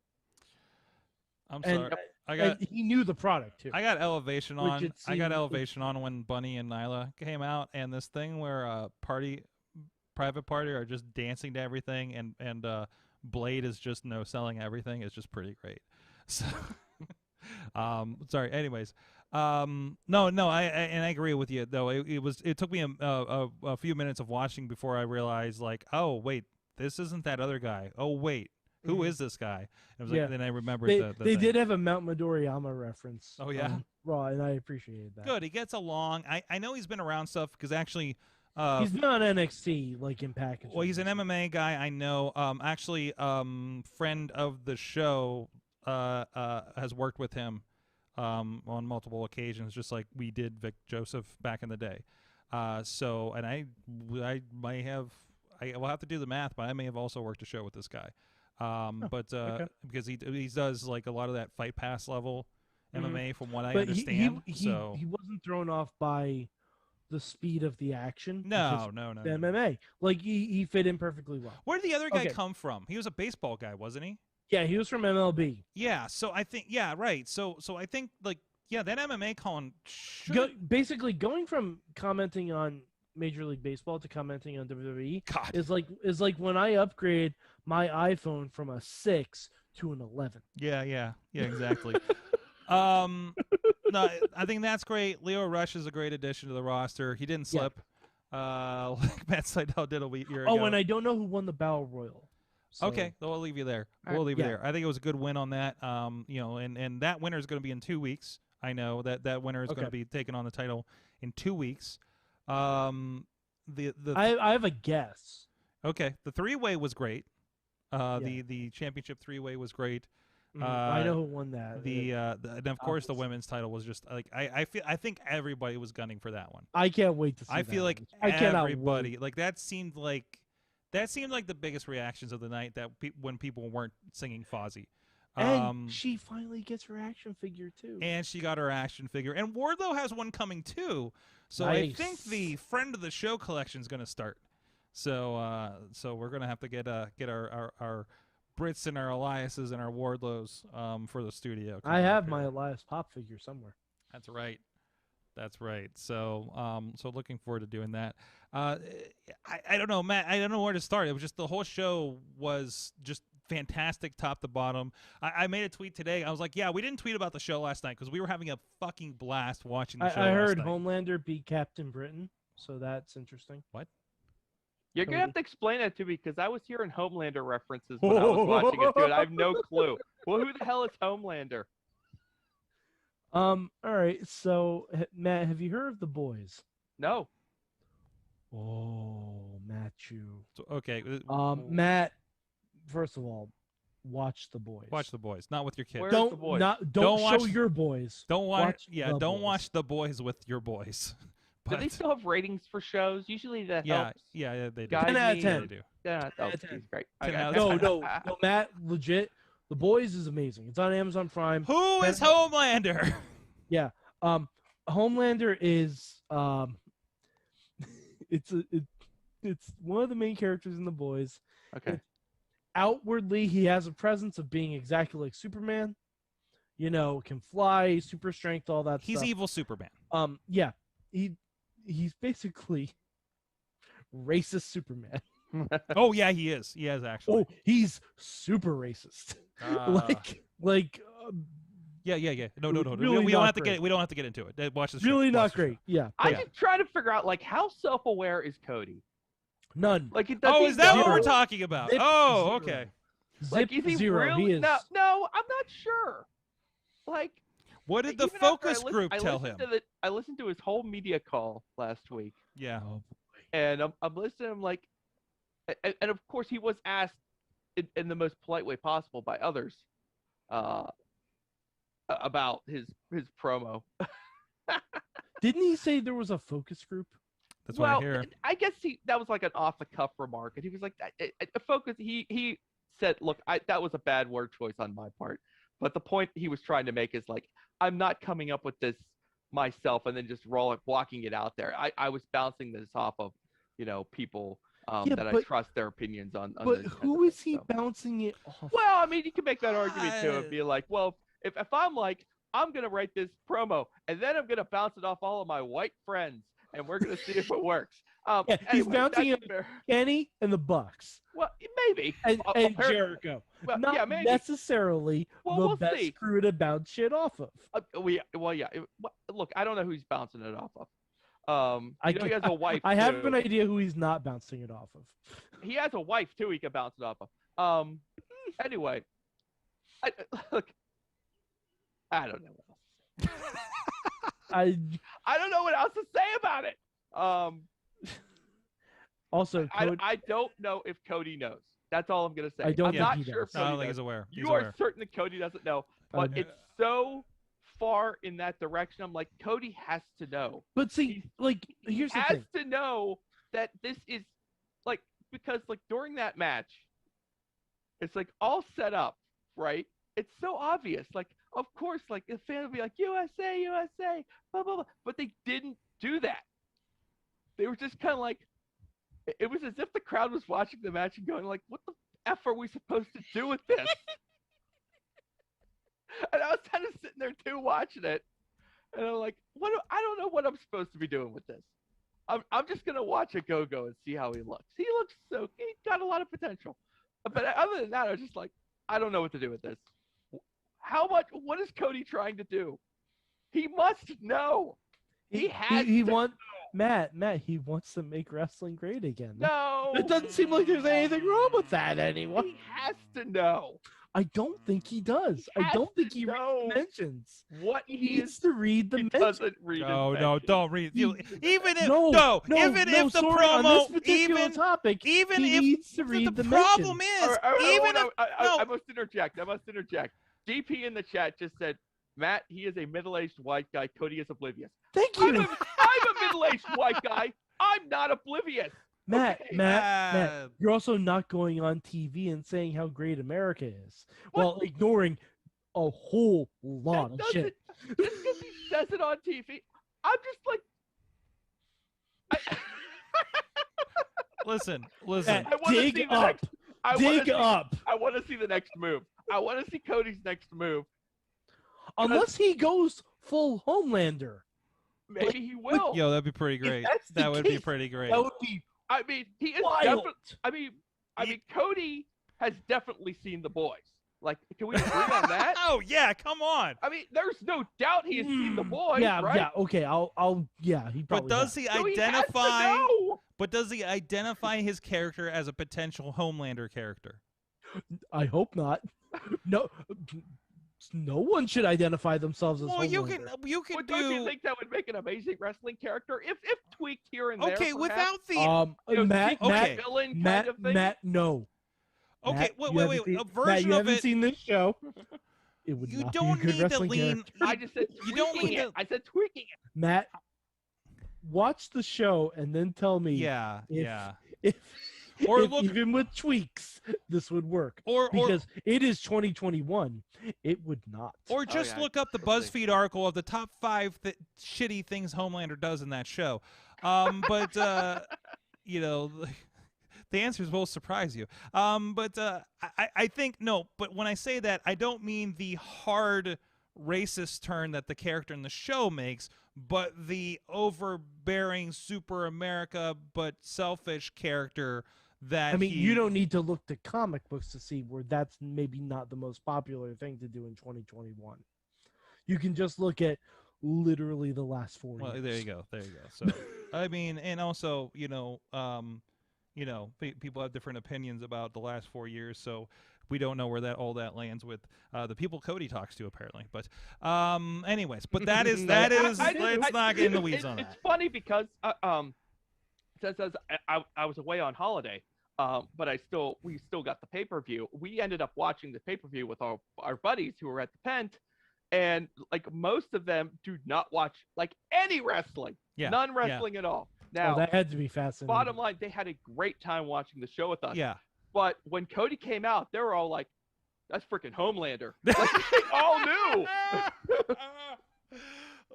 I'm sorry. He knew the product too. I got Elevation on. I got Elevation on when Bunny and Nyla came out, and this thing where Private Party are just dancing to everything, and Blade is just selling everything. Is just pretty great. So, sorry. Anyways, I agree with you though. It took me a few minutes of watching before I realized, like, oh wait, this isn't that other guy. Oh wait. Who is this guy? It was like, then I remembered they did have a Mount Midoriyama reference. Oh yeah, Raw, and I appreciated that. Good, he gets along. I know he's been around stuff because actually, he's been on NXT like in packaging. Well, he's an MMA guy. I know. Actually, friend of the show has worked with him on multiple occasions, just like we did Vic Joseph back in the day. So, and I may have. I will have to do the math, but I may have also worked a show with this guy. Because he does like a lot of that Fight Pass level MMA from what I understand. He wasn't thrown off by the speed of the action. No. The MMA, like he fit in perfectly well. Where did the other guy come from? He was a baseball guy, wasn't he? Yeah, he was from MLB. Yeah, so I think right. So I think that MMA calling basically going from commenting on Major League Baseball to commenting on WWE is like when I upgrade my iPhone from a 6 to an 11. Yeah, exactly. No, I think that's great. Leo Rush is a great addition to the roster. He didn't slip, like Matt Sydal did a year ago. Oh, and I don't know who won the Battle Royal. So. Okay, we'll leave you there. We'll leave you there. I think it was a good win on that. And that winner is going to be in 2 weeks. I know that winner is going to be taking on the title in 2 weeks. I have a guess. Okay, the three-way was great. The championship three-way was great. I know who won that. And of course the women's title was just like I think everybody was gunning for that one. I can't wait to see. I feel like everybody like that seemed like the biggest reactions of the night when people weren't singing Fozzy. And she finally gets her action figure too. And she got her action figure. And Wardlow has one coming too. So nice. I think the friend of the show collection is going to start. So we're gonna have to get our Brits and our Eliases and our Wardlows for the studio. I coming up have here. my Elias Pop figure somewhere. That's right. That's right. So so looking forward to doing that. I don't know, Matt. I don't know where to start. It was just the whole show was just fantastic, top to bottom. I made a tweet today. I was like, yeah, we didn't tweet about the show last night because we were having a fucking blast watching the show. I heard last night. Homelander beat Captain Britain, so that's interesting. What? You're gonna have to explain that to me because I was hearing Homelander references when I was watching it, dude. I have no clue. Well, who the hell is Homelander? All right. So, Matt, have you heard of The Boys? No. Oh, Matthew. So, okay. Matt. First of all, watch The Boys. Watch The Boys, not with your kids. Where's The Boys? Don't show watch- your boys. Don't watch. Yeah, The don't Boys. watch The Boys with your boys. Do they still have ratings for shows? Usually that helps. Yeah, they do. Guys 10 out of need- 10. They do. Yeah, 10 out oh, of 10. he's great. 10 Okay. out of No, Matt, legit. The Boys is amazing. It's on Amazon Prime. Who is Homelander? Yeah. Homelander is it's one of the main characters in The Boys. Okay. Outwardly, he has a presence of being exactly like Superman. You know, can fly, super strength, all that He's stuff. evil Superman. Yeah. He's basically racist Superman. Oh yeah, he is. He is actually. Oh, he's super racist. like Yeah. No. Really We don't not have to great. get. We don't have to get into it. Watch the show. really Watch not the show. great. Yeah. I'm Yeah. just trying to figure out like how self-aware is Cody? None. Like, does Oh, he is that what know? we're talking about? Zip Oh, zero. okay. Like, Zip is he zero. really? He is. No, I'm not sure. Like, What did the even after I focus listened- group I tell him? listened I listened to his whole media call last week, Yeah. Oh, and I'm listening. I'm like, and of course he was asked in the most polite way possible by others about his promo. Didn't he say there was a focus group? That's what I Well, hear. I guess that was like an off the cuff remark, and he was like, a focus. He said, "Look, that was a bad word choice on my part, but the point he was trying to make is like, I'm not coming up with this myself and then just walking it out there. I was bouncing this off of, people Yeah, that I but- trust their opinions on. But the who is he so. bouncing it off? Well, I mean, you can make that argument too and be like, well, if I'm like, I'm gonna write this promo and then I'm gonna bounce it off all of my white friends and we're gonna see if it works. Yeah, he's anyway, bouncing that's it- fair. Kenny and the Bucks Well, maybe. and Apparently- Jericho. Well, Not yeah, maybe. necessarily Well, the we'll best see. crew to bounce shit off of. Look, I don't know who he's bouncing it off of. He has I- a wife. I have too. an idea who he's not bouncing it off of. He has a wife too. He can bounce it off of. Anyway, look, I don't know what else. I don't know what else to say about it. Also, I don't know if Cody knows. That's all I'm gonna say. I don't I'm think not he sure if does. No, I Cody don't think knows. he's aware. He's You are aware. certain that Cody doesn't know, but it's so far in that direction. I'm like, Cody has to know. but see, like, here's the has thing. to know that this is like, because like during that match, it's like all set up, right? It's so obvious. Like, of course, like the fan will be like, USA, USA, blah blah blah. But they didn't do that. They were just kind of like, it was as if the crowd was watching the match and going like, what the F are we supposed to do with this? And I was kind of sitting there too watching it. And I'm like, I don't know what I'm supposed to be doing with this. I'm just gonna watch it go and see how he looks. He got a lot of potential. But other than that, I was just like, I don't know what to do with this. What is Cody trying to do? He must know. He has He to wants Matt. He wants to make wrestling great again. know. It doesn't seem like there's anything wrong with that anymore. He has to know I don't think he does. He I don't has think to he know reads mentions. what He he needs is. to read the He mentions. doesn't read. No, his no, mentions. don't read. He- Even if even if the sorry, on promo, this particular even topic, even he if needs to read the the problem mentions. is, All right, even if I must interject. DP in the chat just said, Matt, he is a middle-aged white guy. Cody is oblivious. Thank I'm you, a middle-aged white guy. I'm not oblivious. Matt. Okay. Matt. You're also not going on TV and saying how great America is, while ignoring a whole lot of shit. Just because he says it on TV, I'm just like, Listen. I wanna Dig see the up. next- I wanna Dig see- up. I want to see the next move. I want to see Cody's next move. Unless he goes full Homelander. Maybe he will. Yo, that'd be pretty great. that's the That would be case, pretty great. That would be I mean, he is wild. definitely. I mean, Cody has definitely seen the boys. Like, can we agree on that? Oh yeah, come on. I mean, there's no doubt he has seen the boys, Yeah, right? yeah, okay. Yeah, he probably But does has. he So he has to identify? know. But does he identify his character as a potential Homelander character? I hope not. No, no one should identify themselves as Well, you can But don't you do. think that would make an amazing wrestling character if tweaked here and there? Okay, perhaps? without the. You know, Matt, tweak okay. the villain kind Matt, of thing. Matt, no. Okay, Matt, wait, you wait, haven't wait. seen- A Matt, version you of haven't it. seen this show. It would You not don't be a good need to wrestling lean. character. I just said You don't tweaking need it. to- I said tweaking it. Matt, watch the show and then tell me Yeah, if- yeah. if, Or if look- even with tweaks this would work. Or Because it is 2021. It would not. Or just yeah, look up the let's see. BuzzFeed article of the top 5 shitty things Homelander does in that show. But you know, the answers will surprise you. But I think no. But when I say that, I don't mean the hard racist turn that the character in the show makes, but the overbearing super America but selfish character that I mean, he... you don't need to look to comic books to see where that's maybe not the most popular thing to do in 2021. You can just look at literally the last 4 Well, years. there you go. There you go. So, I mean, and also, people have different opinions about the last 4 years, so we don't know where all that lands with the people Cody talks to, apparently. But, anyways, but that is let's not get in the weeds on that. It's funny because since I was away on holiday, but we still got the pay-per-view. We ended up watching the pay-per-view with our buddies who were at the Pent, and like most of them do not watch like any wrestling, Yeah, none wrestling at all. Now, that had to be fascinating. bottom line, they had a great time watching the show with us. Yeah. But when Cody came out, they were all like, "That's freaking Homelander." Like, they all knew.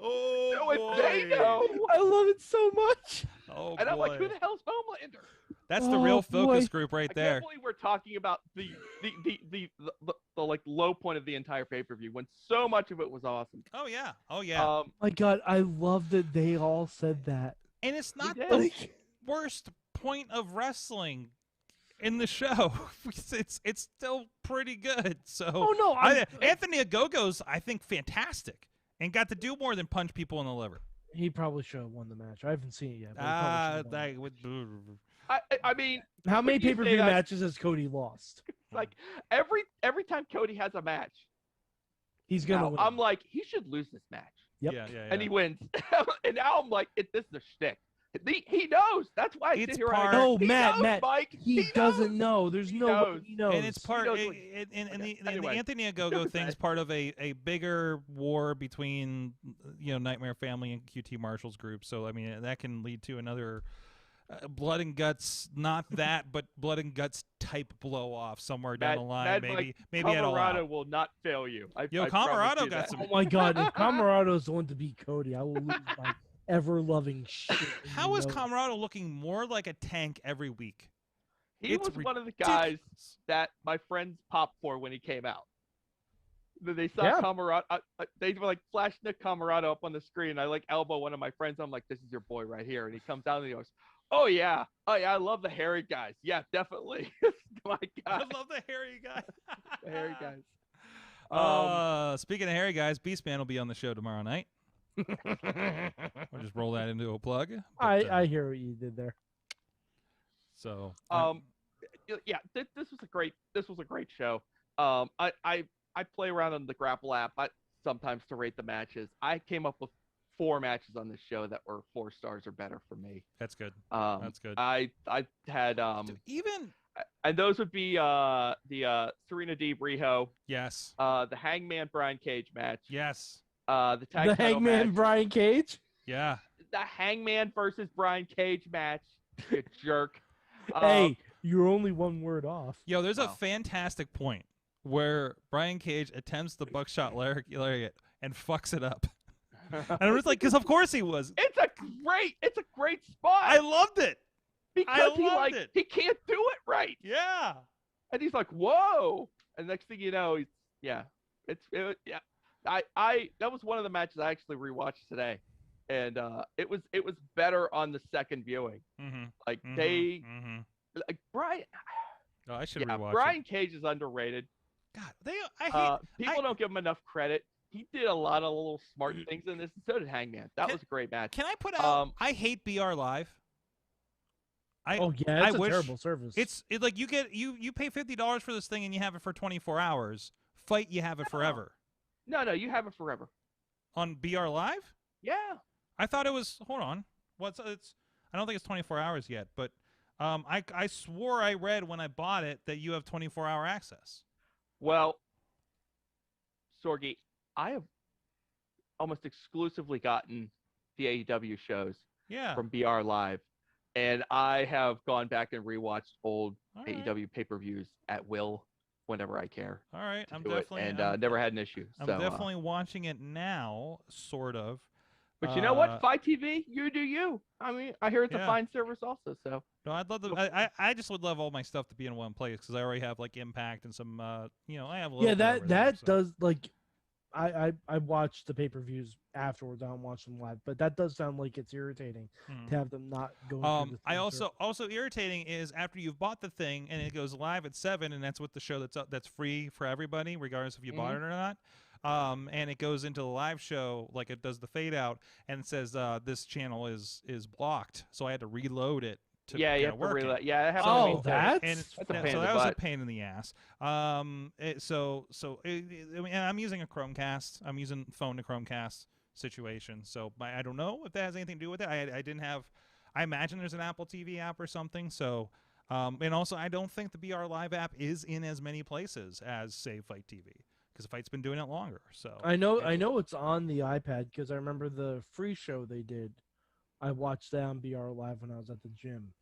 Oh, So if they know, I love it so much. Oh, and I'm like, boy. "Who the hell's Homelander?" That's the real focus group right I there. can't believe we're talking about the like low point of the entire pay-per-view when so much of it was awesome. Oh, yeah. Oh, yeah. My God, I love that they all said that. And it's not did. the worst point of wrestling in the show. It's still pretty good. So Oh no, Anthony Ogogo's, I think, fantastic and got to do more than punch people in the liver. he probably should have won the match. I haven't seen it yet. But he probably should have won. I mean, How many when you say pay-per-view that- matches has Cody lost? like every time Cody has a match, He's gonna now, win. I'm like, he should lose this match. Yep. Yeah, yeah, And he wins. And now I'm like, this is a shtick. He knows. That's why I It's sit here. part- And I go, No, he Matt, knows, Matt, Mike. he doesn't knows. know. There's He no knows. way he knows. And it's part knows and what- the Anyway. Anthony Ogogo thing is part of a bigger war between Nightmare Family and QT Marshall's group. So I mean that can lead to another blood and guts, not that, but blood and guts type blow off somewhere down the line. Mad maybe Mike, at all. Colorado will not fail you. I promise Colorado you got that. some- Oh my God, if Camarado's the one to beat Cody, I will lose my ever-loving shit. How is You know? Colorado looking more like a tank every week? He It's was one of the guys ridiculous. that my friends popped for when he came out. They saw Yeah. Camarado. They were like flashing the Camarado up on the screen. I like elbow one of my friends. I'm like, "This is your boy right here." And he comes out and he goes, "Oh yeah, I love the hairy guys. Yeah, definitely." My I God, love the hairy guy. the hairy guys. Speaking of hairy guys, Beastman will be on the show tomorrow night. We'll just roll that into a plug. But, I hear what you did there. so Yeah, this was a great show. I play around on the Grapple app sometimes to rate the matches. I came up with 4 matches on this show that were 4 stars or better for me. that's good. Um, That's good. I had Even and those would be the Serena Deeb Riho, yes, the Hangman Brian Cage match, yes, the tag The title Hangman match, Brian Cage. yeah. the Hangman versus Brian Cage match. You jerk. Hey, you're only one word off. Yo, there's a Wow. fantastic point where Brian Cage attempts the buckshot lariat and fucks it up. And I'm just like, because of course he was. It's a great spot. I loved it. because loved it. he can't do it right. Yeah. And he's like, whoa. And next thing you know, that was one of the matches I actually rewatched today. And it was better on the second viewing. Mm-hmm. Like Mm-hmm. like Brian. Oh, I should rewatch Brian it. Cage is underrated. God, People don't give him enough credit. He did a lot of little smart things in this, and so did Hangman. That was a great match. Can I put out? I hate BR Live. It's a terrible service. It's like you pay $50 for this thing and you have it for 24 hours. Fight, you have it forever. No, you have it forever. On BR Live? Yeah. I thought it was. Hold on. I don't think it's 24 hours yet, but I swore I read when I bought it that you have 24-hour access. Well, Sorgy, I have almost exclusively gotten the AEW shows from BR Live, and I have gone back and rewatched old AEW pay-per-views at will whenever I care. All right, I'm never had an issue. I'm definitely watching it now, sort of. But you know what? Fight TV, you do you. I mean, I hear it's a fine service also. So no, I'd love to. I just would love all my stuff to be in one place because I already have like Impact and some. I have a little. Does like. I watch the pay-per-views afterwards. I don't watch them live, but that does sound like it's irritating to have them not go. Also irritating is after you've bought the thing and it goes live at 7, and that's what the show that's free for everybody, regardless if you bought it or not. And it goes into the live show, like it does the fade out, and it says this channel is blocked. So I had to reload it. You have to reload. Yeah, it happened. That's a pain so in that the was butt. a pain in the ass. I mean, I'm using a Chromecast. I'm using phone to Chromecast situation. So I don't know if that has anything to do with it. I didn't have. I imagine there's an Apple TV app or something. So, and also I don't think the BR Live app is in as many places as say Fight TV. Because Fight's been doing it longer, so I know it's on the iPad because I remember the free show they did. I watched that on BR Live when I was at the gym,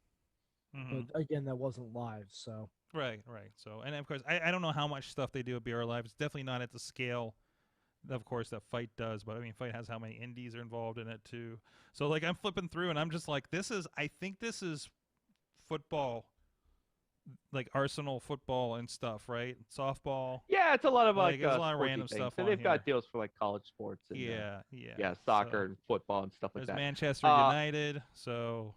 but again, that wasn't live. So right. So and of course, I don't know how much stuff they do at BR Live. It's definitely not at the scale, of course, that Fight does. But I mean, Fight has how many indies are involved in it too. So like, I'm flipping through and I'm just like, I think this is football. Like Arsenal football and stuff, right? Softball. Yeah, it's a lot of there's a lot of random things. stuff. So they've got deals for like college sports and soccer and football and stuff like that. There's Manchester United. So,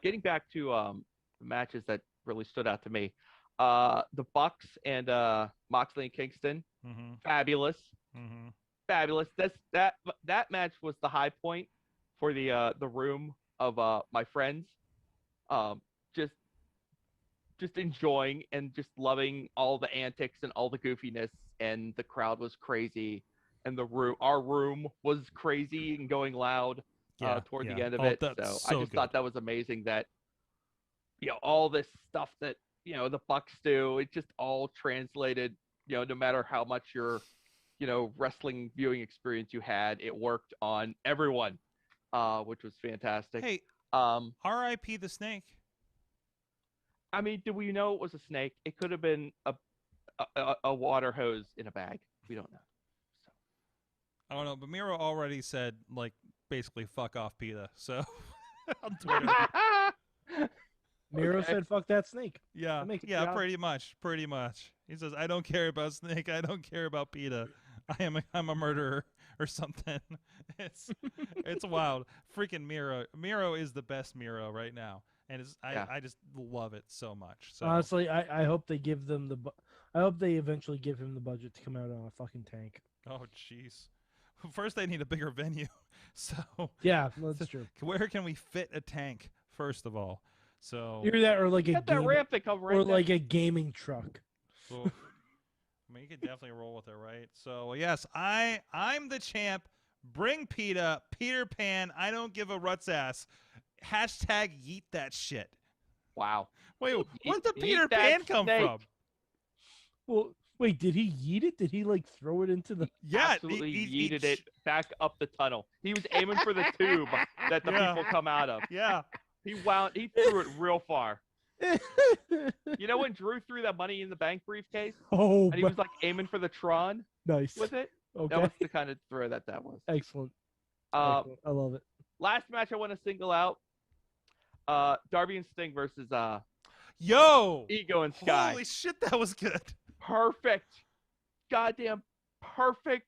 getting back to the matches that really stood out to me, the Bucks and Moxley and Kingston, fabulous, fabulous. That match was the high point for the room of my friends. Just enjoying and just loving all the antics and all the goofiness, and the crowd was crazy, and our room was crazy and going loud toward the end of it. So I just thought that was amazing that all this stuff that the Bucks do, it just all translated. No matter how much your wrestling viewing experience you had, it worked on everyone, which was fantastic. Hey, R.I.P. the Snake. I mean, do we know it was a snake? It could have been a water hose in a bag. We don't know. So. I don't know, but Miro already said, like, basically, fuck off, PETA. So, on Twitter. Miro said, fuck that snake. Yeah, pretty much. He says, I don't care about Snake. I don't care about PETA. I'm a murderer or something. It's wild. Freaking Miro. Miro is the best Miro right now. And I just love it so much. So honestly, I hope they give them I hope they eventually give him the budget to come out on a fucking tank. Oh jeez. First they need a bigger venue. So yeah, that's true. Where can we fit a tank? First of all, so either that or like that ramp that comes right or there. like a gaming truck. I mean, you could definitely roll with it, right? So yes, I'm the champ. Bring PETA, Peter Pan. I don't give a rut's ass. Hashtag yeet that shit. Wow. Wait, where'd the Peter Pan come from? Well, wait, did he yeet it? Did he like throw it into the? Yeah, absolutely yeeted it back up the tunnel. He was aiming for the tube that the people come out of. Yeah. He threw it real far. You know when Drew threw that Money in the Bank briefcase? Oh, and he was like aiming for the Tron. Nice. With it. Okay. That was the kind of throw that was. Excellent. I love it. Last match I want to single out. Darby and Sting versus Yo! Ego and Sky. Holy shit, that was good. Perfect. Goddamn perfect.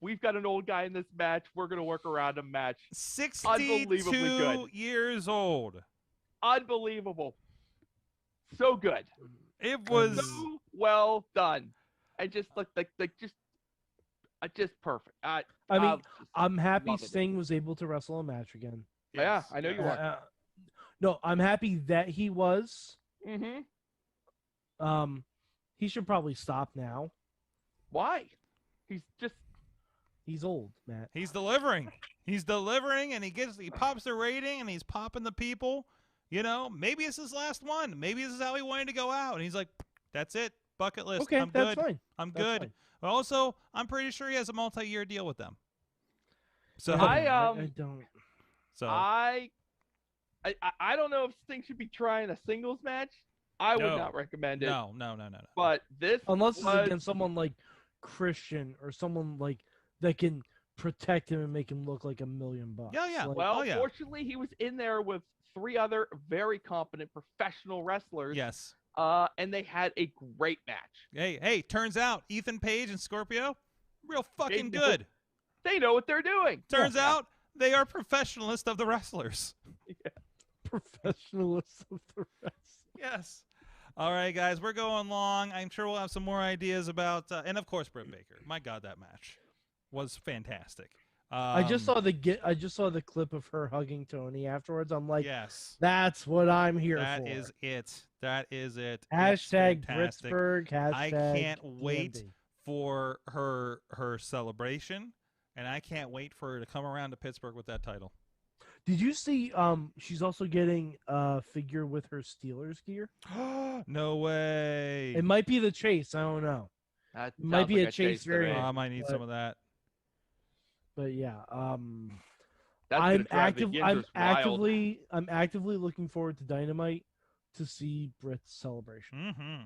We've got an old guy in this match. We're going to work around a match. 62 years old. Unbelievable. So good. It was so well done. And just like just perfect. I mean, I'm happy love it. Sting was able to wrestle a match again. Yeah, I know you are. No, I'm happy that he was. Mm-hmm. He should probably stop now. Why? He's old, Matt. He's delivering. He's delivering, and he pops the rating, and he's popping the people. You know, maybe it's his last one. Maybe this is how he wanted to go out, and he's like, "That's it, bucket list. Okay, I'm that's good. fine. I'm That's good." fine. But also, I'm pretty sure he has a multi-year deal with them. So I don't. So I don't know if Sting should be trying a singles match. I would not recommend it. No. But this Unless it's against someone like Christian or someone like that can protect him and make him look like $1 million. Yeah. Like, Well, fortunately, he was in there with 3 other very competent professional wrestlers. yes. And they had a great match. Hey, turns out Ethan Page and Scorpio, real fucking They know- good. They know what they're doing. Turns out they are professionalist of the wrestlers. professionalists of the rest. Yes. All right, guys, we're going long. I'm sure we'll have some more ideas about, and of course, Britt Baker. My God, that match was fantastic. I just saw the clip of her hugging Tony afterwards. I'm like, yes, that's what I'm here that for. is it. That is it. Hashtag It's fantastic. Pittsburgh. Hashtag I can't wait DMV. for her celebration, and I can't wait for her to come around to Pittsburgh with that title. Did you see? She's also getting a figure with her Steelers gear. No way. It might be the Chase. I don't know. That It might sounds be like a Chase to me. variant. I might need but- some of that. But yeah, That's gonna drive the Yinders wild. I'm actively looking forward to Dynamite to see Britt's celebration, Mm-hmm.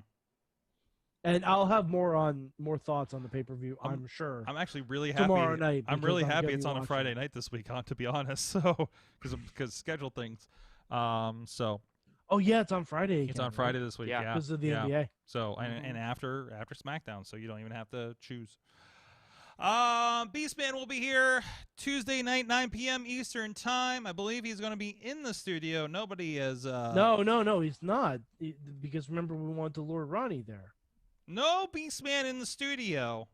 and I'll have more thoughts on the pay-per-view. I'm- I'm sure. I'm actually really happy. Tomorrow night, I'm because really I'm happy gonna it's be on a watching Friday it. night this week, to be honest. So, because scheduled things. So Oh yeah, it's on Friday. it's on Friday this week. Yeah. Yeah. because of the yeah. NBA. So Mm-hmm. and after SmackDown, so you don't even have to choose. Beastman will be here Tuesday night, 9 p.m. Eastern time. I believe he's going to be in the studio. Nobody is. No, he's not. Because remember, we wanted to lure Ronnie there. No Beastman in the studio.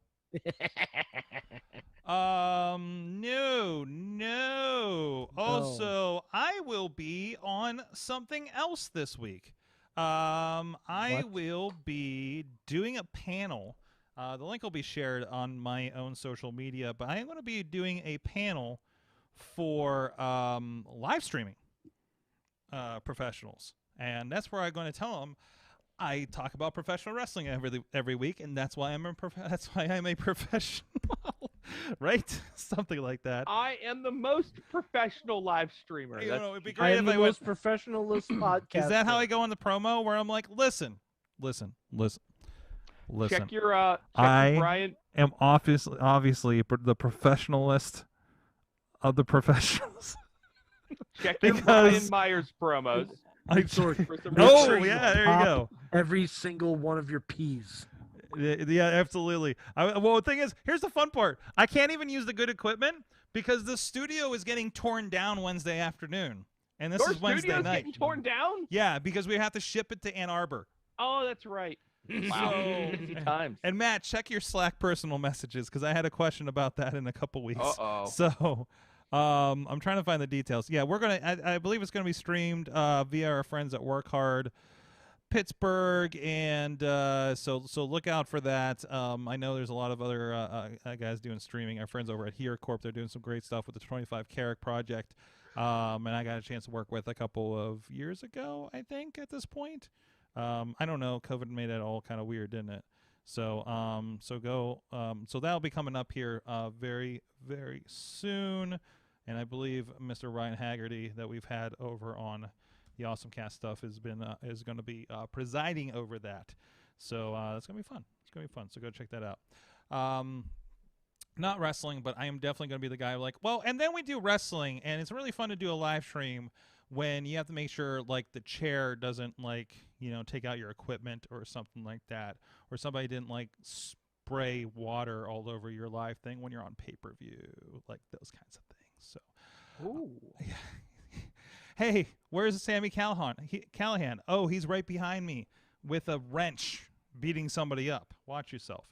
No. Also, I will be on something else this week. I What? will be doing a panel. The link will be shared on my own social media, but I am going to be doing a panel for live streaming professionals, and that's where I'm going to tell them I talk about professional wrestling every week, and that's why I'm a professional, right? Something like that. I am the most professional live streamer. You That's- know, it'd be I great am if the I went. most professionalist podcast. Is that how I go on the promo where I'm like, listen? Check your Brian. am obviously the professionalist of the professionals. Check your because- Brian Myers promos. I For some Oh, sure reason. you yeah, there you pop go. every single one of your P's. Yeah, absolutely. Well, the thing is, here's the fun part. I can't even use the good equipment because the studio is getting torn down Wednesday afternoon, and this Your is Wednesday studio's night. getting torn down? Yeah, because we have to ship it to Ann Arbor. Oh, that's right. Wow. So- Busy times. And Matt, check your Slack personal messages because I had a question about that in a couple weeks. Uh-oh. So, I'm trying to find the details. Yeah, we're gonna. I believe it's gonna be streamed via our friends at Work Hard Pittsburgh, and so look out for that. I know there's a lot of other guys doing streaming. Our friends over at Here Corp, they're doing some great stuff with the 25 Carrick project, and I got a chance to work with a couple of years ago, I think, at this point. I don't know. COVID made it all kind of weird, didn't it? So so that'll be coming up here very, very soon. And I believe Mr. Ryan Haggerty that we've had over on the Awesome Cast stuff is going to be presiding over that. So it's going to be fun. It's going to be fun. So go check that out. not wrestling, but I am definitely going to be the guy like, well, and then we do wrestling, and it's really fun to do a live stream when you have to make sure like the chair doesn't like, take out your equipment or something like that, or somebody didn't like spray water all over your live thing when you're on pay-per-view, like those kinds of things. So, hey, where's Sammy Callahan? Oh, he's right behind me with a wrench beating somebody up. Watch yourself.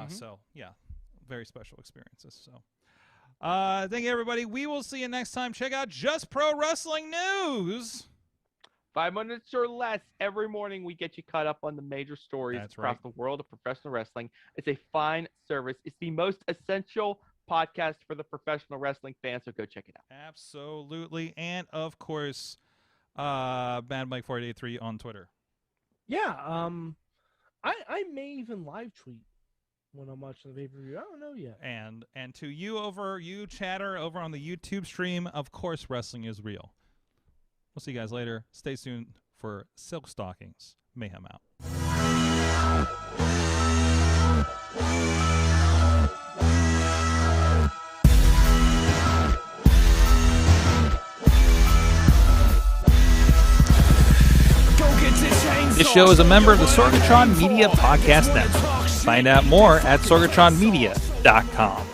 So, yeah, very special experiences. So, thank you, everybody. We will see you next time. Check out Just Pro Wrestling News. 5 minutes or less every morning. We get you caught up on the major stories across the world of professional wrestling. It's a fine service. It's the most essential podcast for the professional wrestling fan, so go check it out. Absolutely. And, of course, Mad Mike 4883 on Twitter. Yeah, I may even live tweet when I'm watching the pay-per-view. I don't know yet. And to you chatter over on the YouTube stream, of course wrestling is real. We'll see you guys later. Stay tuned for Silk Stockings. Mayhem out. This show is a member of the Sorgatron Media Podcast Network. Find out more at sorgatronmedia.com.